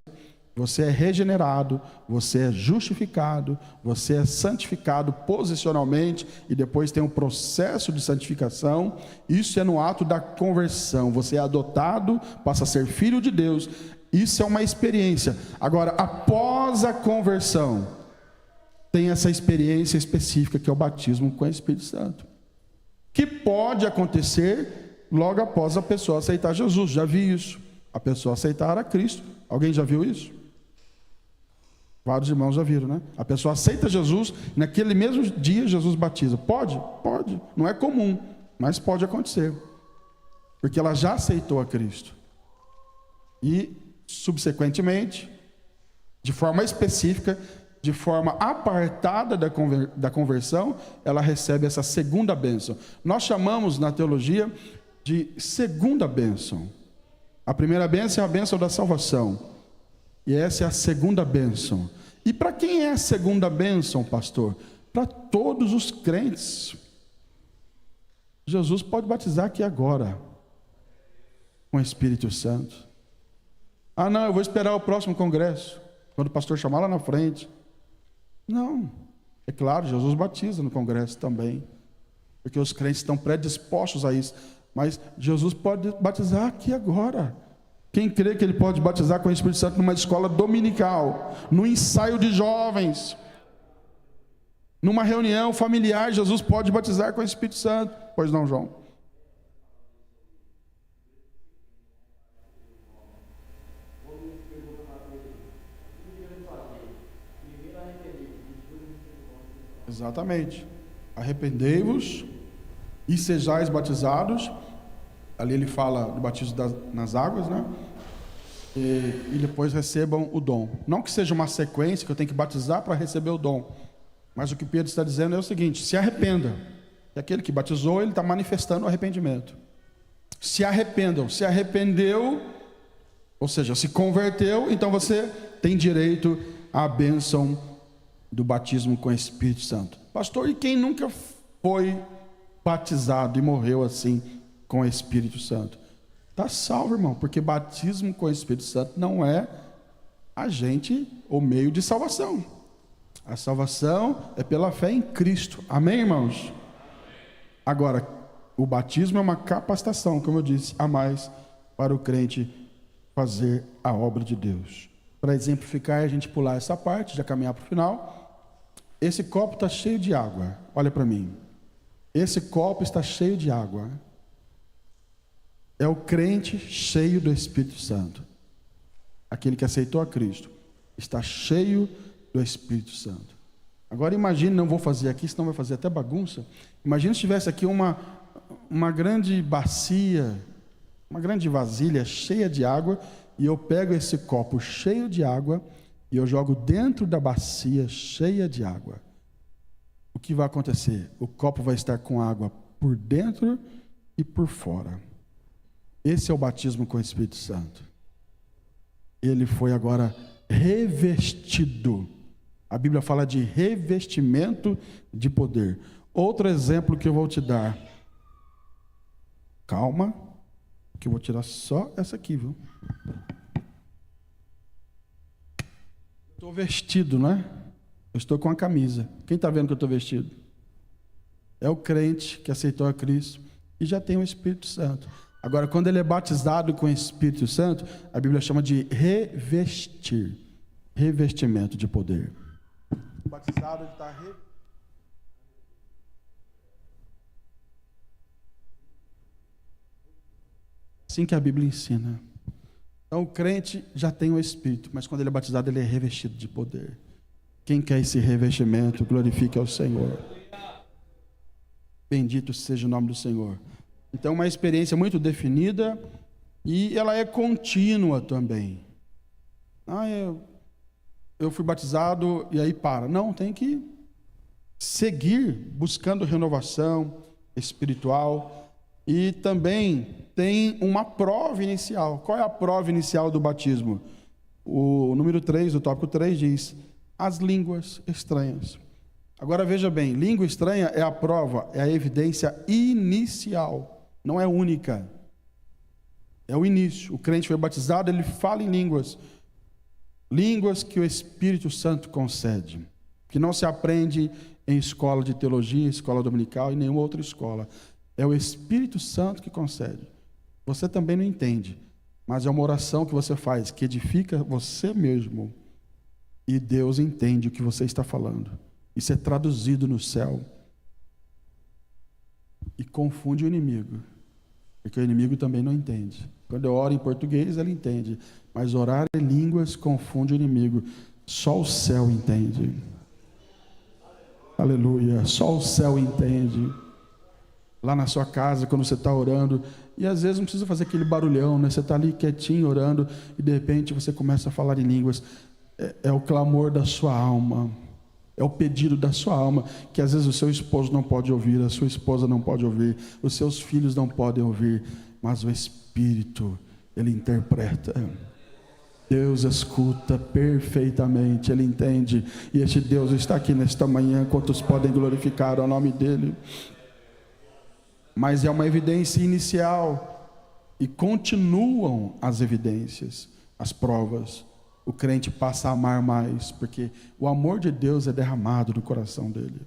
A: você é regenerado, você é justificado, você é santificado posicionalmente e depois tem um processo de santificação. Isso é no ato da conversão. Você é adotado, passa a ser filho de Deus. Isso é uma experiência. Agora, após a conversão, tem essa experiência específica que é o batismo com o Espírito Santo, que pode acontecer logo após a pessoa aceitar Jesus. Já vi isso. A pessoa aceitar a Cristo. Alguém já viu isso? Vários irmãos já viram, né? A pessoa aceita Jesus, naquele mesmo dia Jesus batiza. Pode? Pode. Não é comum, mas pode acontecer. Porque ela já aceitou a Cristo. E, subsequentemente, de forma específica, de forma apartada da conversão, ela recebe essa segunda bênção. Nós chamamos na teologia de segunda bênção. A primeira bênção é a bênção da salvação. E essa é a segunda bênção. E para quem é a segunda bênção, pastor? Para todos os crentes. Jesus pode batizar aqui agora com o Espírito Santo. Ah, não, eu vou esperar o próximo congresso, quando o pastor chamar lá na frente. Não, é claro, Jesus batiza no congresso também, porque os crentes estão predispostos a isso. Mas Jesus pode batizar aqui agora. Quem crê que ele pode batizar com o Espírito Santo numa escola dominical, num ensaio de jovens, numa reunião familiar, Jesus pode batizar com o Espírito Santo. Pois não, João? Exatamente. Arrependei-vos e sejais batizados. Ali ele fala do batismo nas águas, né? E depois recebam o dom. Não que seja uma sequência que eu tenho que batizar para receber o dom. Mas o que Pedro está dizendo é o seguinte: se arrependa. E aquele que batizou, ele está manifestando o arrependimento. Se arrependam. Se arrependeu, ou seja, se converteu, então você tem direito à bênção do batismo com o Espírito Santo. Pastor, e quem nunca foi batizado e morreu assim com o Espírito Santo? Está salvo, irmão, porque batismo com o Espírito Santo não é agente ou meio de salvação. A salvação é pela fé em Cristo. Amém, irmãos? Agora, o batismo é uma capacitação, como eu disse, a mais para o crente fazer a obra de Deus. Para exemplificar, a gente pular essa parte, já caminhar para o final. Esse copo está cheio de água. Olha para mim. Esse copo está cheio de água. É o crente cheio do Espírito Santo. Aquele que aceitou a Cristo está cheio do Espírito Santo. Agora imagine, não vou fazer aqui, senão vai fazer até bagunça. Imagine se tivesse aqui uma grande bacia, uma grande vasilha cheia de água, e eu pego esse copo cheio de água e eu jogo dentro da bacia cheia de água. O que vai acontecer? O copo vai estar com água por dentro e por fora. Esse é o batismo com o Espírito Santo. Ele foi agora revestido. A Bíblia fala de revestimento de poder. Outro exemplo que eu vou te dar. Calma, que eu vou tirar só essa aqui, viu? Estou vestido, né? Eu estou com a camisa. Quem está vendo que eu estou vestido? É o crente que aceitou a Cristo e já tem o Espírito Santo. Agora, quando ele é batizado com o Espírito Santo, a Bíblia chama de revestir. Revestimento de poder. O batizado está assim que a Bíblia ensina. Então o crente já tem o Espírito, mas quando ele é batizado, ele é revestido de poder. Quem quer esse revestimento, glorifique ao Senhor. Bendito seja o nome do Senhor. Então, uma experiência muito definida e ela é contínua também. Eu fui batizado e aí para. Não, tem que seguir buscando renovação espiritual. E também tem uma prova inicial. Qual é a prova inicial do batismo? O número 3, o tópico 3 diz: as línguas estranhas. Agora veja bem, língua estranha é a prova, é a evidência inicial. Não é única. É o início. O crente foi batizado, ele fala em línguas. Línguas que o Espírito Santo concede. Que não se aprende em escola de teologia, escola dominical e nenhuma outra escola. É o Espírito Santo que concede. Você também não entende. Mas é uma oração que você faz, que edifica você mesmo. E Deus entende o que você está falando. Isso é traduzido no céu. E confunde o inimigo. Porque o inimigo também não entende. Quando eu oro em português, ele entende. Mas orar em línguas confunde o inimigo. Só o céu entende. Aleluia. Só o céu entende. Lá na sua casa, quando você está orando. E às vezes não precisa fazer aquele barulhão, né? Você está ali quietinho orando. E de repente você começa a falar em línguas. É o clamor da sua alma. É o pedido da sua alma, que às vezes o seu esposo não pode ouvir, a sua esposa não pode ouvir, os seus filhos não podem ouvir, mas o Espírito, ele interpreta. Deus escuta perfeitamente, Ele entende, e este Deus está aqui nesta manhã. Quantos podem glorificar o nome dEle? Mas é uma evidência inicial, e continuam as evidências, as provas. O crente passa a amar mais, porque o amor de Deus é derramado no coração dele.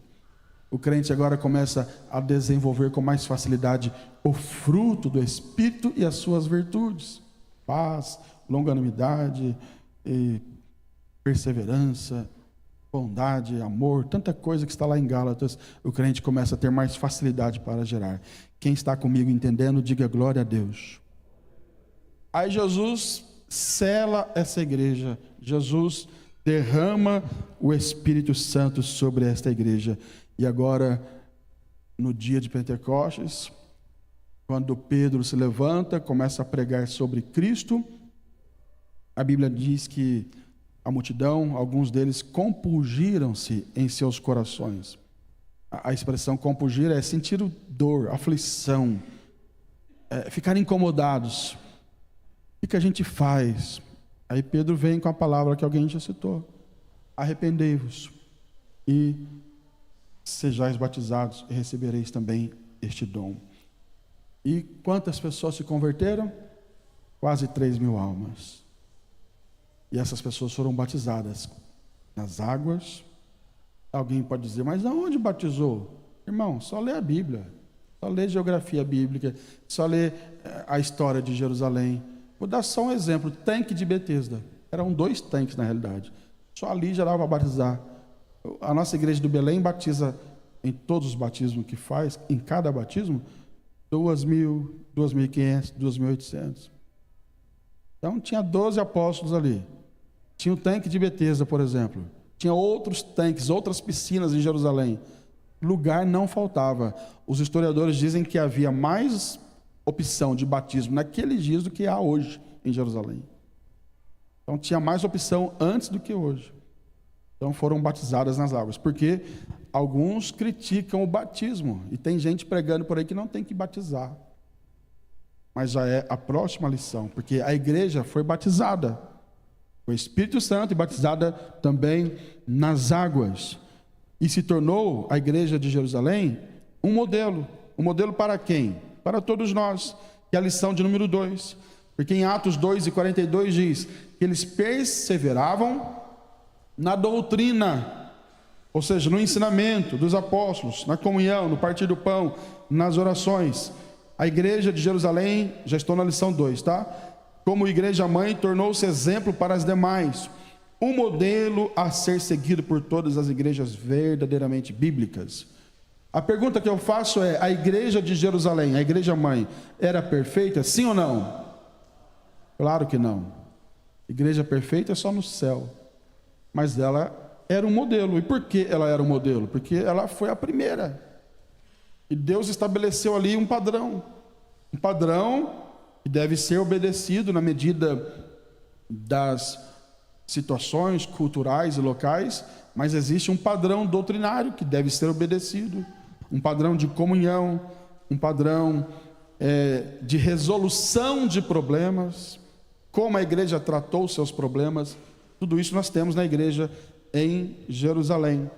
A: O crente agora começa a desenvolver com mais facilidade o fruto do Espírito e as suas virtudes: paz, longanimidade, perseverança, bondade, amor, tanta coisa que está lá em Gálatas. O crente começa a ter mais facilidade para gerar. Quem está comigo entendendo, diga glória a Deus. Aí Jesus sela essa igreja, Jesus derrama o Espírito Santo sobre esta igreja. E agora, no dia de Pentecostes, quando Pedro se levanta, começa a pregar sobre Cristo, a Bíblia diz que a multidão, alguns deles compungiram-se em seus corações. A expressão compungir é sentir dor, aflição, ficar incomodados. O que a gente faz? Aí Pedro vem com a palavra que alguém já citou: arrependei-vos e sejais batizados e recebereis também este dom. E quantas pessoas se converteram? Quase 3.000 almas. E essas pessoas foram batizadas nas águas. Alguém pode dizer, mas aonde batizou? Irmão, só lê a Bíblia, só lê geografia bíblica, só lê a história de Jerusalém. Vou dar só um exemplo: tanque de Betesda. Eram 2 tanques na realidade. Só ali já dava para batizar. A nossa igreja do Belém batiza, em todos os batismos que faz, em cada batismo, 2.000, 2.500, 2.800. Então tinha 12 apóstolos ali. Tinha o tanque de Betesda, por exemplo. Tinha outros tanques, outras piscinas em Jerusalém. Lugar não faltava. Os historiadores dizem que havia mais opção de batismo naqueles dias do que há hoje em Jerusalém. Então tinha mais opção antes do que hoje. Então foram batizadas nas águas, porque alguns criticam o batismo, e tem gente pregando por aí que não tem que batizar. Mas já é a próxima lição, porque a igreja foi batizada com o Espírito Santo e batizada também nas águas, e se tornou a igreja de Jerusalém um modelo. Um modelo para quem? Para todos nós, que é a lição de número 2, porque em Atos 2:42 diz que eles perseveravam na doutrina, ou seja, no ensinamento dos apóstolos, na comunhão, no partir do pão, nas orações. A igreja de Jerusalém, já estou na lição 2, tá? Como igreja mãe, tornou-se exemplo para as demais, um modelo a ser seguido por todas as igrejas verdadeiramente bíblicas. A pergunta que eu faço é: a igreja de Jerusalém, a igreja mãe, era perfeita, sim ou não? Claro que não. Igreja perfeita é só no céu. Mas ela era um modelo. E por que ela era um modelo? Porque ela foi a primeira. E Deus estabeleceu ali um padrão que deve ser obedecido na medida das situações culturais e locais, mas existe um padrão doutrinário que deve ser obedecido, um padrão de comunhão, um padrão de resolução de problemas, como a igreja tratou os seus problemas. Tudo isso nós temos na igreja em Jerusalém.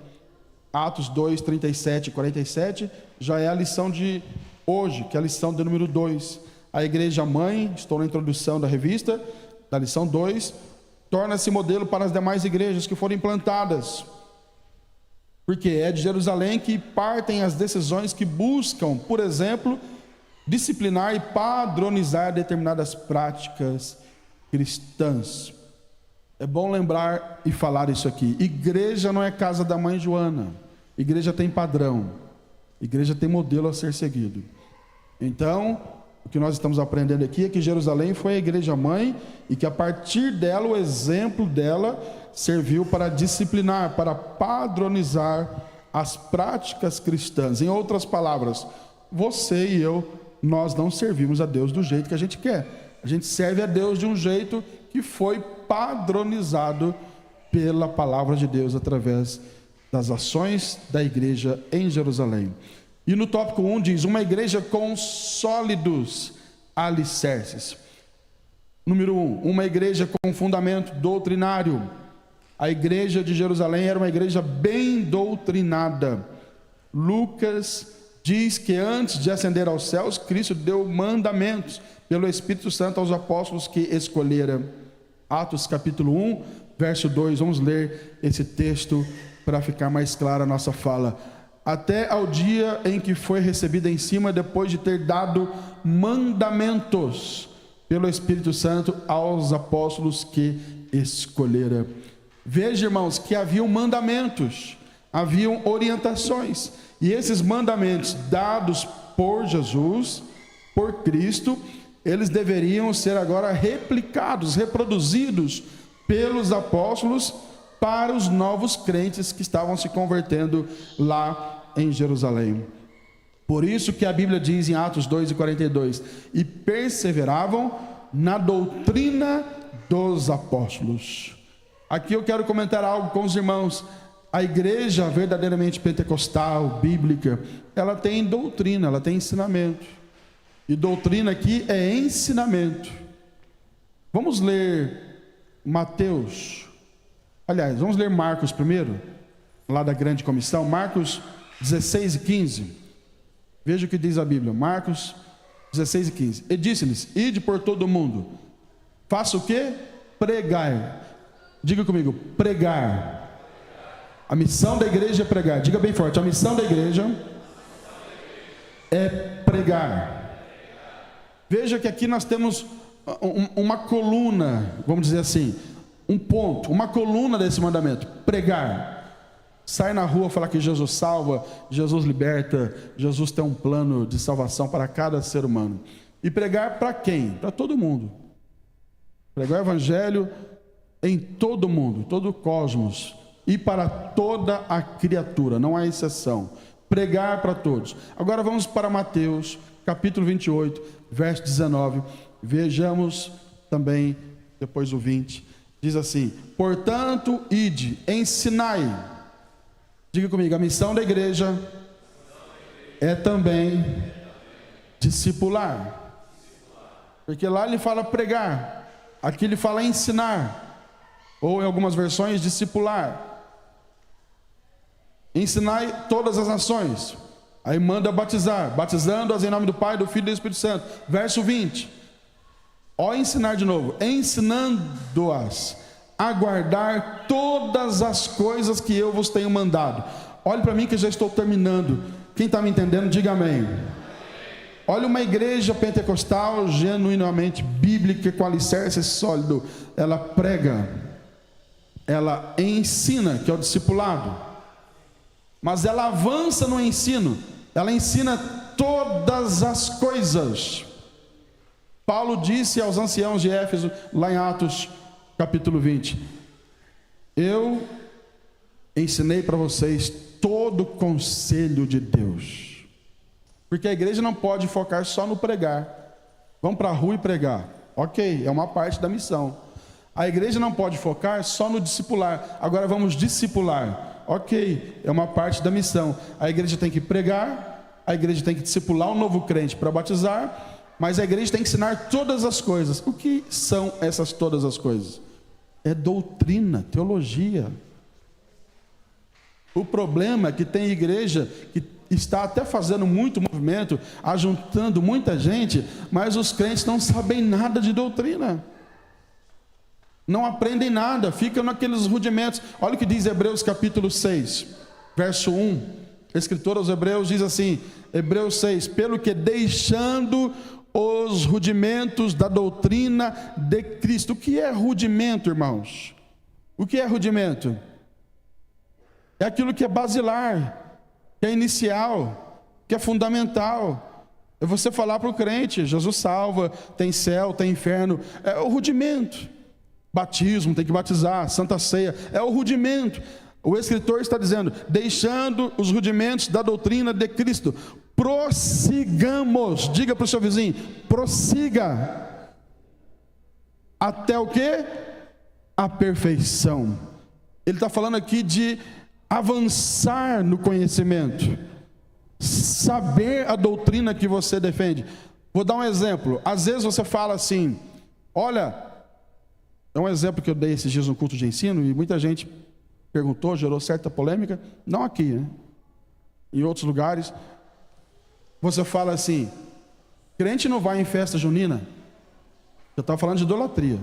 A: Atos 2, 37 e 47 já é a lição de hoje, que é a lição de número 2. A igreja mãe, estou na introdução da revista, da lição 2, torna-se modelo para as demais igrejas que foram implantadas. Porque é de Jerusalém que partem as decisões que buscam, por exemplo, disciplinar e padronizar determinadas práticas cristãs. É bom lembrar e falar isso aqui: igreja não é casa da mãe Joana. Igreja tem padrão, igreja tem modelo a ser seguido. Então, o que nós estamos aprendendo aqui é que Jerusalém foi a igreja mãe, e que a partir dela, o exemplo dela serviu para disciplinar, para padronizar as práticas cristãs. Em outras palavras, você e eu, nós não servimos a Deus do jeito que a gente quer. A gente serve a Deus de um jeito que foi padronizado pela palavra de Deus através das ações da igreja em Jerusalém. E no tópico 1 diz: uma igreja com sólidos alicerces. Número 1, uma igreja com fundamento doutrinário. A igreja de Jerusalém era uma igreja bem doutrinada. Lucas diz que antes de ascender aos céus, Cristo deu mandamentos pelo Espírito Santo aos apóstolos que escolhera. Atos capítulo 1, verso 2, vamos ler esse texto para ficar mais clara a nossa fala. Até ao dia em que foi recebida em cima, depois de ter dado mandamentos pelo Espírito Santo aos apóstolos que escolhera. Veja, irmãos, que haviam mandamentos, haviam orientações, e esses mandamentos dados por Jesus, por Cristo, eles deveriam ser agora replicados, reproduzidos pelos apóstolos para os novos crentes que estavam se convertendo lá em Jerusalém. Por isso que a Bíblia diz em Atos 2:42, e perseveravam na doutrina dos apóstolos. Aqui eu quero comentar algo com os irmãos. A igreja verdadeiramente pentecostal, bíblica, ela tem doutrina, ela tem ensinamento. E doutrina aqui é ensinamento. Vamos ler Mateus. Aliás, vamos ler Marcos primeiro, lá da grande comissão. Marcos 16:15. Veja o que diz a Bíblia. Marcos 16:15. E disse-lhes: ide por todo o mundo. Faça o quê? Pregai. Diga comigo, pregar. A missão da igreja é pregar. Diga bem forte, a missão da igreja é pregar. Veja que aqui nós temos uma coluna, vamos dizer assim, um ponto, uma coluna desse mandamento: pregar. Sai na rua falar que Jesus salva, Jesus liberta, Jesus tem um plano de salvação para cada ser humano. E pregar para quem? Para todo mundo. Pregar o evangelho em todo mundo, todo o cosmos, e para toda a criatura, não há exceção. Pregar para todos. Agora vamos para Mateus, capítulo 28, verso 19. Vejamos também depois o 20. Diz assim: portanto, ide, ensinai. Diga comigo, a missão da igreja é também discipular. Porque lá ele fala pregar, aqui ele fala ensinar, ou em algumas versões, discipular. Ensinai todas as nações. Aí manda batizar, batizando-as em nome do Pai, do Filho e do Espírito Santo. Verso 20. Ó, ensinar de novo. Ensinando-as a guardar todas as coisas que eu vos tenho mandado. Olhe para mim que eu já estou terminando. Quem está me entendendo, diga amém. Olha, uma igreja pentecostal genuinamente bíblica, com alicerce sólido. Ela prega, ela ensina, que é o discipulado. Mas ela avança no ensino, ela ensina todas as coisas. Paulo disse aos anciãos de Éfeso, lá em Atos capítulo 20, eu ensinei para vocês todo o conselho de Deus. Porque a igreja não pode focar só no pregar. Vamos para a rua e pregar. Ok, é uma parte da missão. A igreja não pode focar só no discipular. Agora vamos discipular. Ok, é uma parte da missão. A igreja tem que pregar, a igreja tem que discipular um novo crente para batizar, mas a igreja tem que ensinar todas as coisas. O que são essas todas as coisas? É doutrina, teologia. O problema é que tem igreja que está até fazendo muito movimento, ajuntando muita gente, mas os crentes não sabem nada de doutrina. Não aprendem nada, ficam naqueles rudimentos. Olha o que diz Hebreus capítulo 6, verso 1. O escritor aos Hebreus diz assim, Hebreus 6, pelo que deixando os rudimentos da doutrina de Cristo. O que é rudimento, irmãos? O que é rudimento? É aquilo que é basilar, que é inicial, que é fundamental. É você falar para o crente, Jesus salva, tem céu, tem inferno. É o rudimento. Batismo, tem que batizar, Santa Ceia, é o rudimento. O escritor está dizendo, deixando os rudimentos da doutrina de Cristo, prossigamos, diga para o seu vizinho, prossiga, até o quê? A perfeição. Ele está falando aqui de avançar no conhecimento, saber a doutrina que você defende. Vou dar um exemplo, às vezes você fala assim, Olha, é um exemplo que eu dei esses dias no culto de ensino, e muita gente perguntou, gerou certa polêmica, não aqui, né? Em outros lugares. Você fala assim, crente não vai em festa junina. Eu estava falando de idolatria.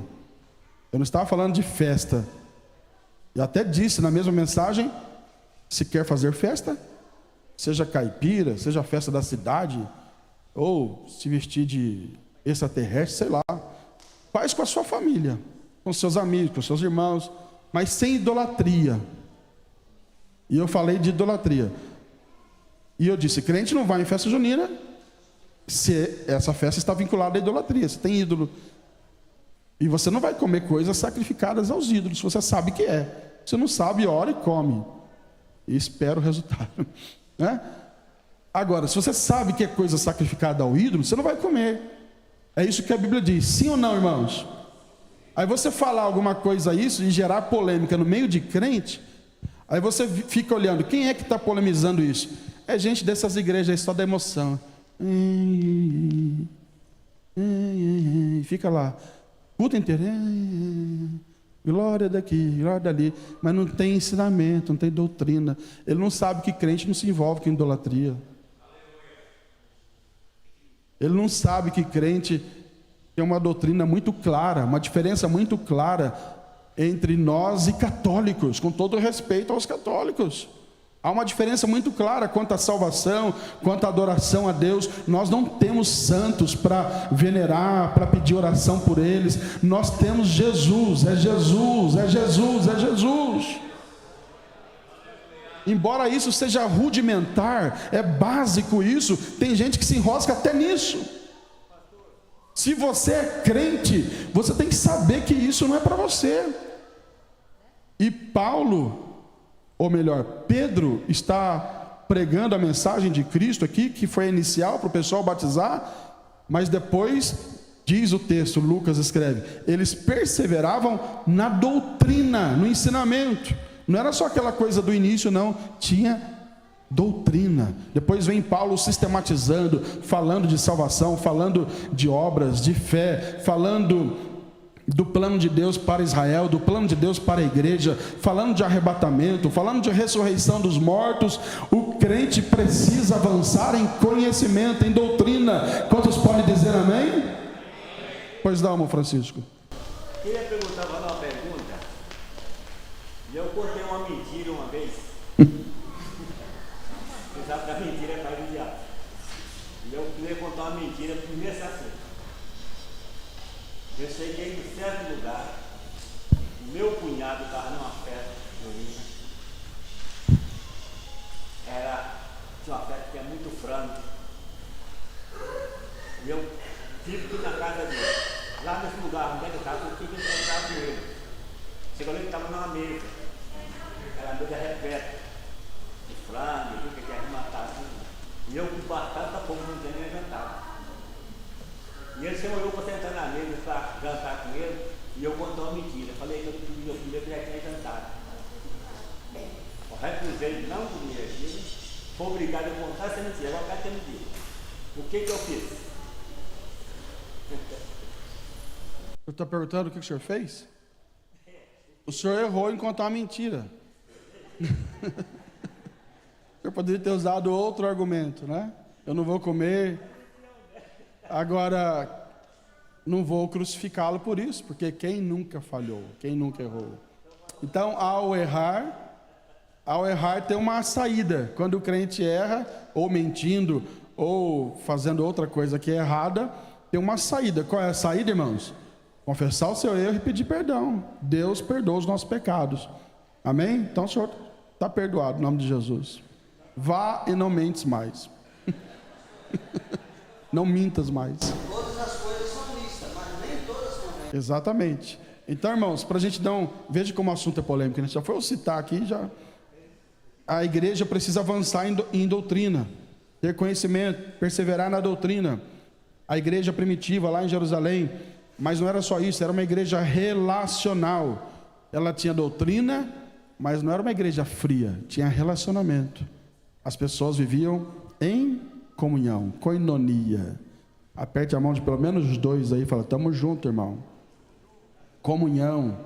A: Eu não estava falando de festa. Eu até disse na mesma mensagem, se quer fazer festa, seja caipira, seja festa da cidade, ou se vestir de extraterrestre, sei lá. Faz com a sua família, com seus amigos, com seus irmãos, mas sem idolatria. E eu falei de idolatria. E eu disse, crente não vai em festa junina se essa festa está vinculada à idolatria, se tem ídolo. E você não vai comer coisas sacrificadas aos ídolos, se você sabe que é. Se não sabe, ora e come. E espera o resultado. Né? Agora, se você sabe que é coisa sacrificada ao ídolo, você não vai comer. É isso que a Bíblia diz. Sim ou não, irmãos? Aí você falar alguma coisa a isso e gerar polêmica no meio de crente, aí você fica olhando, quem é que está polemizando isso? É gente dessas igrejas aí só da emoção. Fica lá, puta inteira, glória daqui, glória dali, mas não tem ensinamento, não tem doutrina. Ele não sabe que crente não se envolve com idolatria. Ele não sabe que crente tem uma doutrina muito clara, uma diferença muito clara entre nós e católicos, com todo respeito aos católicos. Há uma diferença muito clara quanto à salvação, quanto à adoração a Deus. Nós não temos santos para venerar, para pedir oração por eles. Nós temos Jesus, é Jesus, é Jesus, é Jesus. Embora isso seja rudimentar, é básico isso, tem gente que se enrosca até nisso. Se você é crente, você tem que saber que isso não é para você. E Paulo, ou melhor, Pedro está pregando a mensagem de Cristo aqui, que foi inicial para o pessoal batizar, mas depois, diz o texto, Lucas escreve, eles perseveravam na doutrina, no ensinamento. Não era só aquela coisa do início, não, tinha doutrina. Depois vem Paulo sistematizando, falando de salvação, falando de obras, de fé, falando do plano de Deus para Israel, do plano de Deus para a igreja, falando de arrebatamento, falando de ressurreição dos mortos. O crente precisa avançar em conhecimento, em doutrina. Quantos podem dizer amém? Pois não, irmão Francisco.
C: Queria perguntar, fazer uma pergunta. E eu contei uma mentira uma vez. Você sabe que a mentira é pai do diabo. E eu queria contar uma mentira nesse assunto. Eu cheguei em certo lugar, o meu cunhado estava numa festa junina. Tinha uma festa que é muito frango. E eu tive que ir na casa dele. Lá nesse lugar onde ele estava, eu tive que encontrar com ele. Chegou ali, ele estava numa mesa. Era mesa repleta de frango, de que arrematar assim. E eu com batata, como não tinha nem jantado. E ele chamou eu para sentar na mesa para jantar com ele, e eu contei uma mentira. Falei que eu queria que já tinha jantado. Eu recusei, não comia aquilo, fui obrigado a contar essa mentira. Agora cá tem mentira. O que eu fiz?
A: Eu estou perguntando o que o senhor fez? O senhor errou em contar uma mentira. O senhor poderia ter usado outro argumento, né? Eu não vou comer. Agora, não vou crucificá-lo por isso, porque quem nunca falhou, quem nunca errou? Então, ao errar tem uma saída. Quando o crente erra, ou mentindo, ou fazendo outra coisa que é errada, tem uma saída. Qual é a saída, irmãos? Confessar o seu erro e pedir perdão. Deus perdoa os nossos pecados. Amém? Então o senhor está perdoado, em nome de Jesus. Vá e não mentes mais. Não mintas mais.
B: Todas as coisas são listas, mas nem todas convêm.
A: Exatamente. Então, irmãos, para a gente não... Veja como o assunto é polêmico, né? Já foi eu citar aqui, já... A igreja precisa avançar em doutrina, ter conhecimento, perseverar na doutrina. A igreja primitiva lá em Jerusalém, mas não era só isso, era uma igreja relacional. Ela tinha doutrina, mas não era uma igreja fria, tinha relacionamento. As pessoas viviam em comunhão, koinonia. Aperte a mão de pelo menos os dois aí e fala, estamos juntos, irmão. comunhão,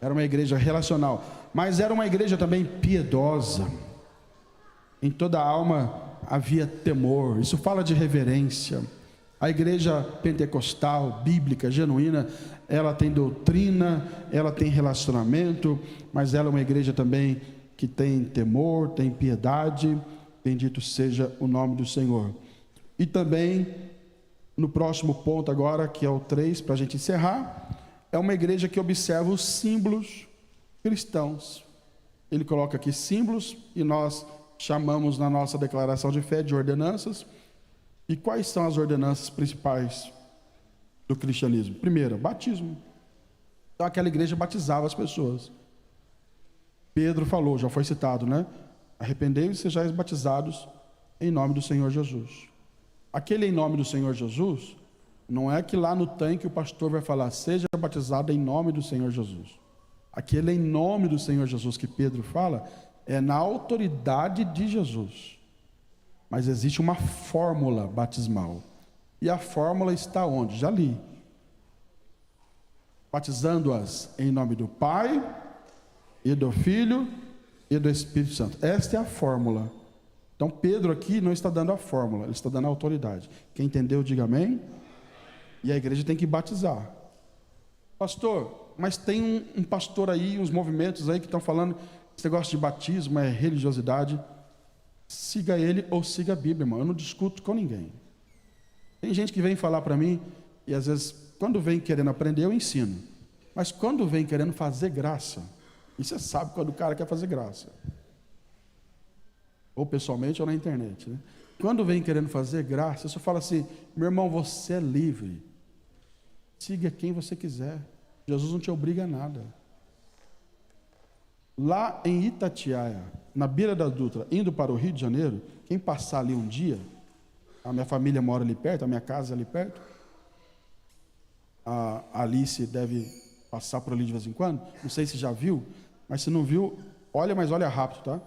A: era uma igreja relacional, mas era uma igreja também piedosa. Em toda a alma havia temor, isso fala de reverência. A igreja pentecostal, bíblica, genuína, ela tem doutrina, ela tem relacionamento, mas ela é uma igreja também que tem temor, tem piedade. Bendito seja o nome do Senhor. E também, no próximo ponto agora, que é o 3, para a gente encerrar, é uma igreja que observa os símbolos cristãos. Ele coloca aqui símbolos, e nós chamamos na nossa declaração de fé de ordenanças. E quais são as ordenanças principais do cristianismo? Primeira, batismo. Então aquela igreja batizava as pessoas. Pedro falou, já foi citado, né? Arrependei-vos e sejais batizados em nome do Senhor Jesus. Aquele em nome do Senhor Jesus, não é que lá no tanque o pastor vai falar, seja batizado em nome do Senhor Jesus. Aquele em nome do Senhor Jesus que Pedro fala, é na autoridade de Jesus. Mas existe uma fórmula batismal. E a fórmula está onde? Já li. Batizando-as em nome do Pai, e do Filho, e do Espírito Santo. Esta é a fórmula. Então Pedro aqui não está dando a fórmula, ele está dando a autoridade. Quem entendeu, diga amém. E a igreja tem que batizar. Pastor, mas tem um pastor aí, uns movimentos aí que estão falando que esse negócio de batismo é religiosidade. Siga ele ou siga a Bíblia, irmão. Eu não discuto com ninguém. Tem gente que vem falar para mim, e às vezes, quando vem querendo aprender, eu ensino. Mas quando vem querendo fazer graça, e você sabe quando o cara quer fazer graça. Ou pessoalmente ou na internet, né? Quando vem querendo fazer graça, eu só falo assim, meu irmão, você é livre. Siga quem você quiser. Jesus não te obriga a nada. Lá em Itatiaia, na beira da Dutra, indo para o Rio de Janeiro, quem passar ali um dia, a minha família mora ali perto, a minha casa é ali perto, a Alice deve passar por ali de vez em quando, não sei se já viu, mas se não viu, olha, mas olha rápido, tá?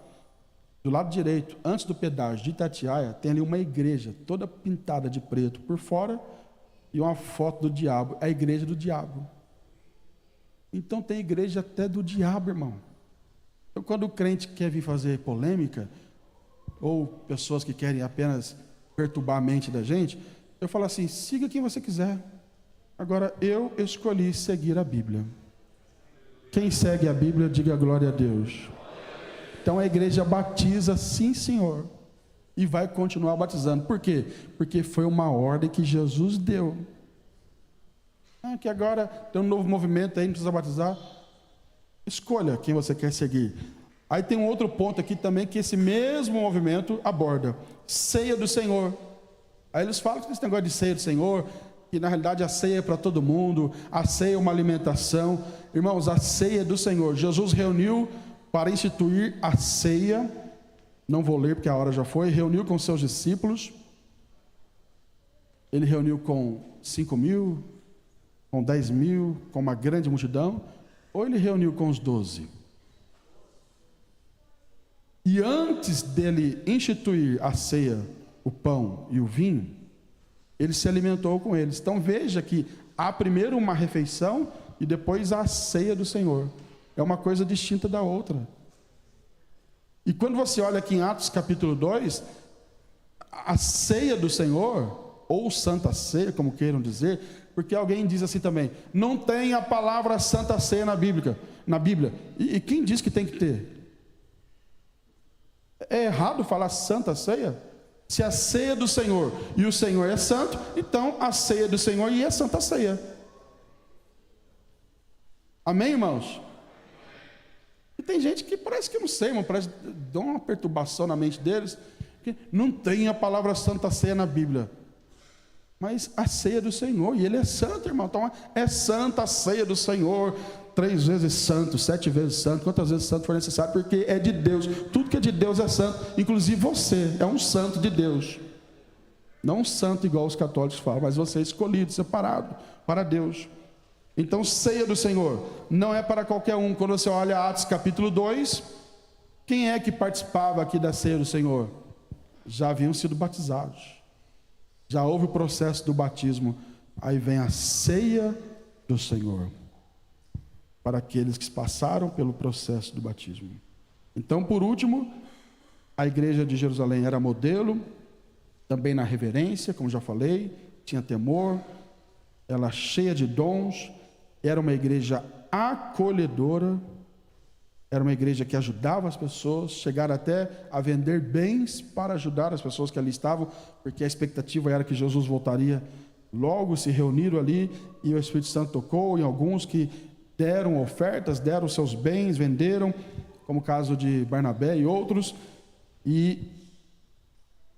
A: Do lado direito, antes do pedágio de Itatiaia, tem ali uma igreja, toda pintada de preto por fora, e uma foto do diabo, a igreja do diabo. Então tem igreja até do diabo, irmão. Então, quando o crente quer vir fazer polêmica, ou pessoas que querem apenas perturbar a mente da gente, eu falo assim, siga quem você quiser. Agora, eu escolhi seguir a Bíblia. Quem segue a Bíblia, diga glória a Deus. Então, a igreja batiza, sim, Senhor, e vai continuar batizando. Por quê? Porque foi uma ordem que Jesus deu. Que agora tem um novo movimento aí, não precisa batizar. Escolha quem você quer seguir. Aí tem um outro ponto aqui também que esse mesmo movimento aborda. Ceia do Senhor. Aí eles falam que esse negócio de ceia do Senhor, que na realidade a ceia é para todo mundo, a ceia é uma alimentação. Irmãos, a ceia do Senhor. Jesus reuniu para instituir a ceia. Não vou ler porque a hora já foi. Reuniu com seus discípulos. Ele reuniu com 5.000, com 10.000, com uma grande multidão. Ou ele reuniu com os 12? E antes dele instituir a ceia, o pão e o vinho, ele se alimentou com eles. Então veja que há primeiro uma refeição e depois a ceia do Senhor. É uma coisa distinta da outra. E quando você olha aqui em Atos capítulo 2, a ceia do Senhor, ou Santa Ceia, como queiram dizer, porque alguém diz assim também, não tem a palavra Santa Ceia na Bíblia. E quem diz que tem que ter? É errado falar Santa Ceia? Se a ceia do Senhor e o Senhor é santo, então a ceia do Senhor e a Santa Ceia. Amém, irmãos? E tem gente que parece que não sei, irmão, parece que dá uma perturbação na mente deles, que não tem a palavra Santa Ceia na Bíblia. Mas a ceia do Senhor, e Ele é santo, irmão. Então é santa a ceia do Senhor, 3 vezes santo, 7 vezes santo, quantas vezes santo for necessário, porque é de Deus. Tudo que é de Deus é santo, inclusive você é um santo de Deus. Não um santo igual os católicos falam, mas você é escolhido, separado para Deus. Então ceia do Senhor não é para qualquer um. Quando você olha Atos capítulo 2, quem é que participava aqui da ceia do Senhor? Já haviam sido batizados. Já houve o processo do batismo, aí vem a ceia do Senhor. para aqueles que passaram pelo processo do batismo. Então, por último, a igreja de Jerusalém era modelo, também na reverência, como já falei, tinha temor, ela cheia de dons, era uma igreja acolhedora, era uma igreja que ajudava as pessoas, chegaram até a vender bens para ajudar as pessoas que ali estavam, porque a expectativa era que Jesus voltaria. Logo se reuniram ali e o Espírito Santo tocou em alguns que deram ofertas, deram seus bens, venderam, como o caso de Barnabé e outros, e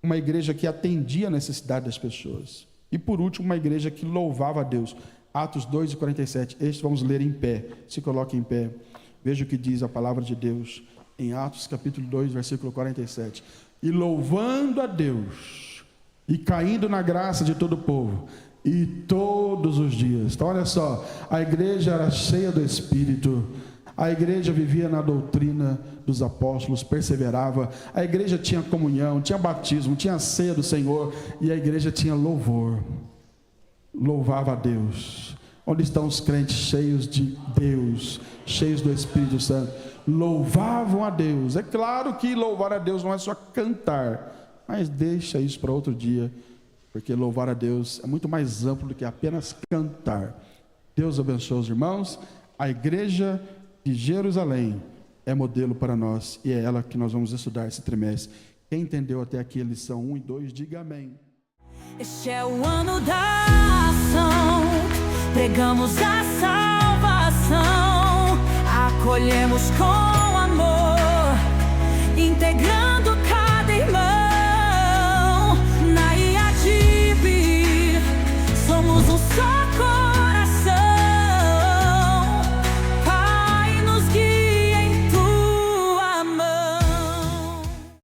A: uma igreja que atendia a necessidade das pessoas. E por último, uma igreja que louvava a Deus. Atos 2:47, este vamos ler em pé, se coloque em pé. Veja o que diz a palavra de Deus em Atos capítulo 2, versículo 47. E louvando a Deus, e caindo na graça de todo o povo, e todos os dias. Então olha só, a igreja era cheia do Espírito, a igreja vivia na doutrina dos apóstolos, perseverava, a igreja tinha comunhão, tinha batismo, tinha ceia do Senhor, e a igreja tinha louvor, louvava a Deus. Onde estão os crentes cheios de Deus, cheios do Espírito Santo? Louvavam a Deus. É claro que louvar a Deus não é só cantar, mas deixa isso para outro dia, porque louvar a Deus é muito mais amplo do que apenas cantar. Deus abençoe os irmãos. A igreja de Jerusalém é modelo para nós, e é ela que nós vamos estudar esse trimestre. Quem entendeu até aqui a lição 1 e 2, diga amém.
D: Este é o ano da ação, pregamos a salvação, acolhemos com amor, integramos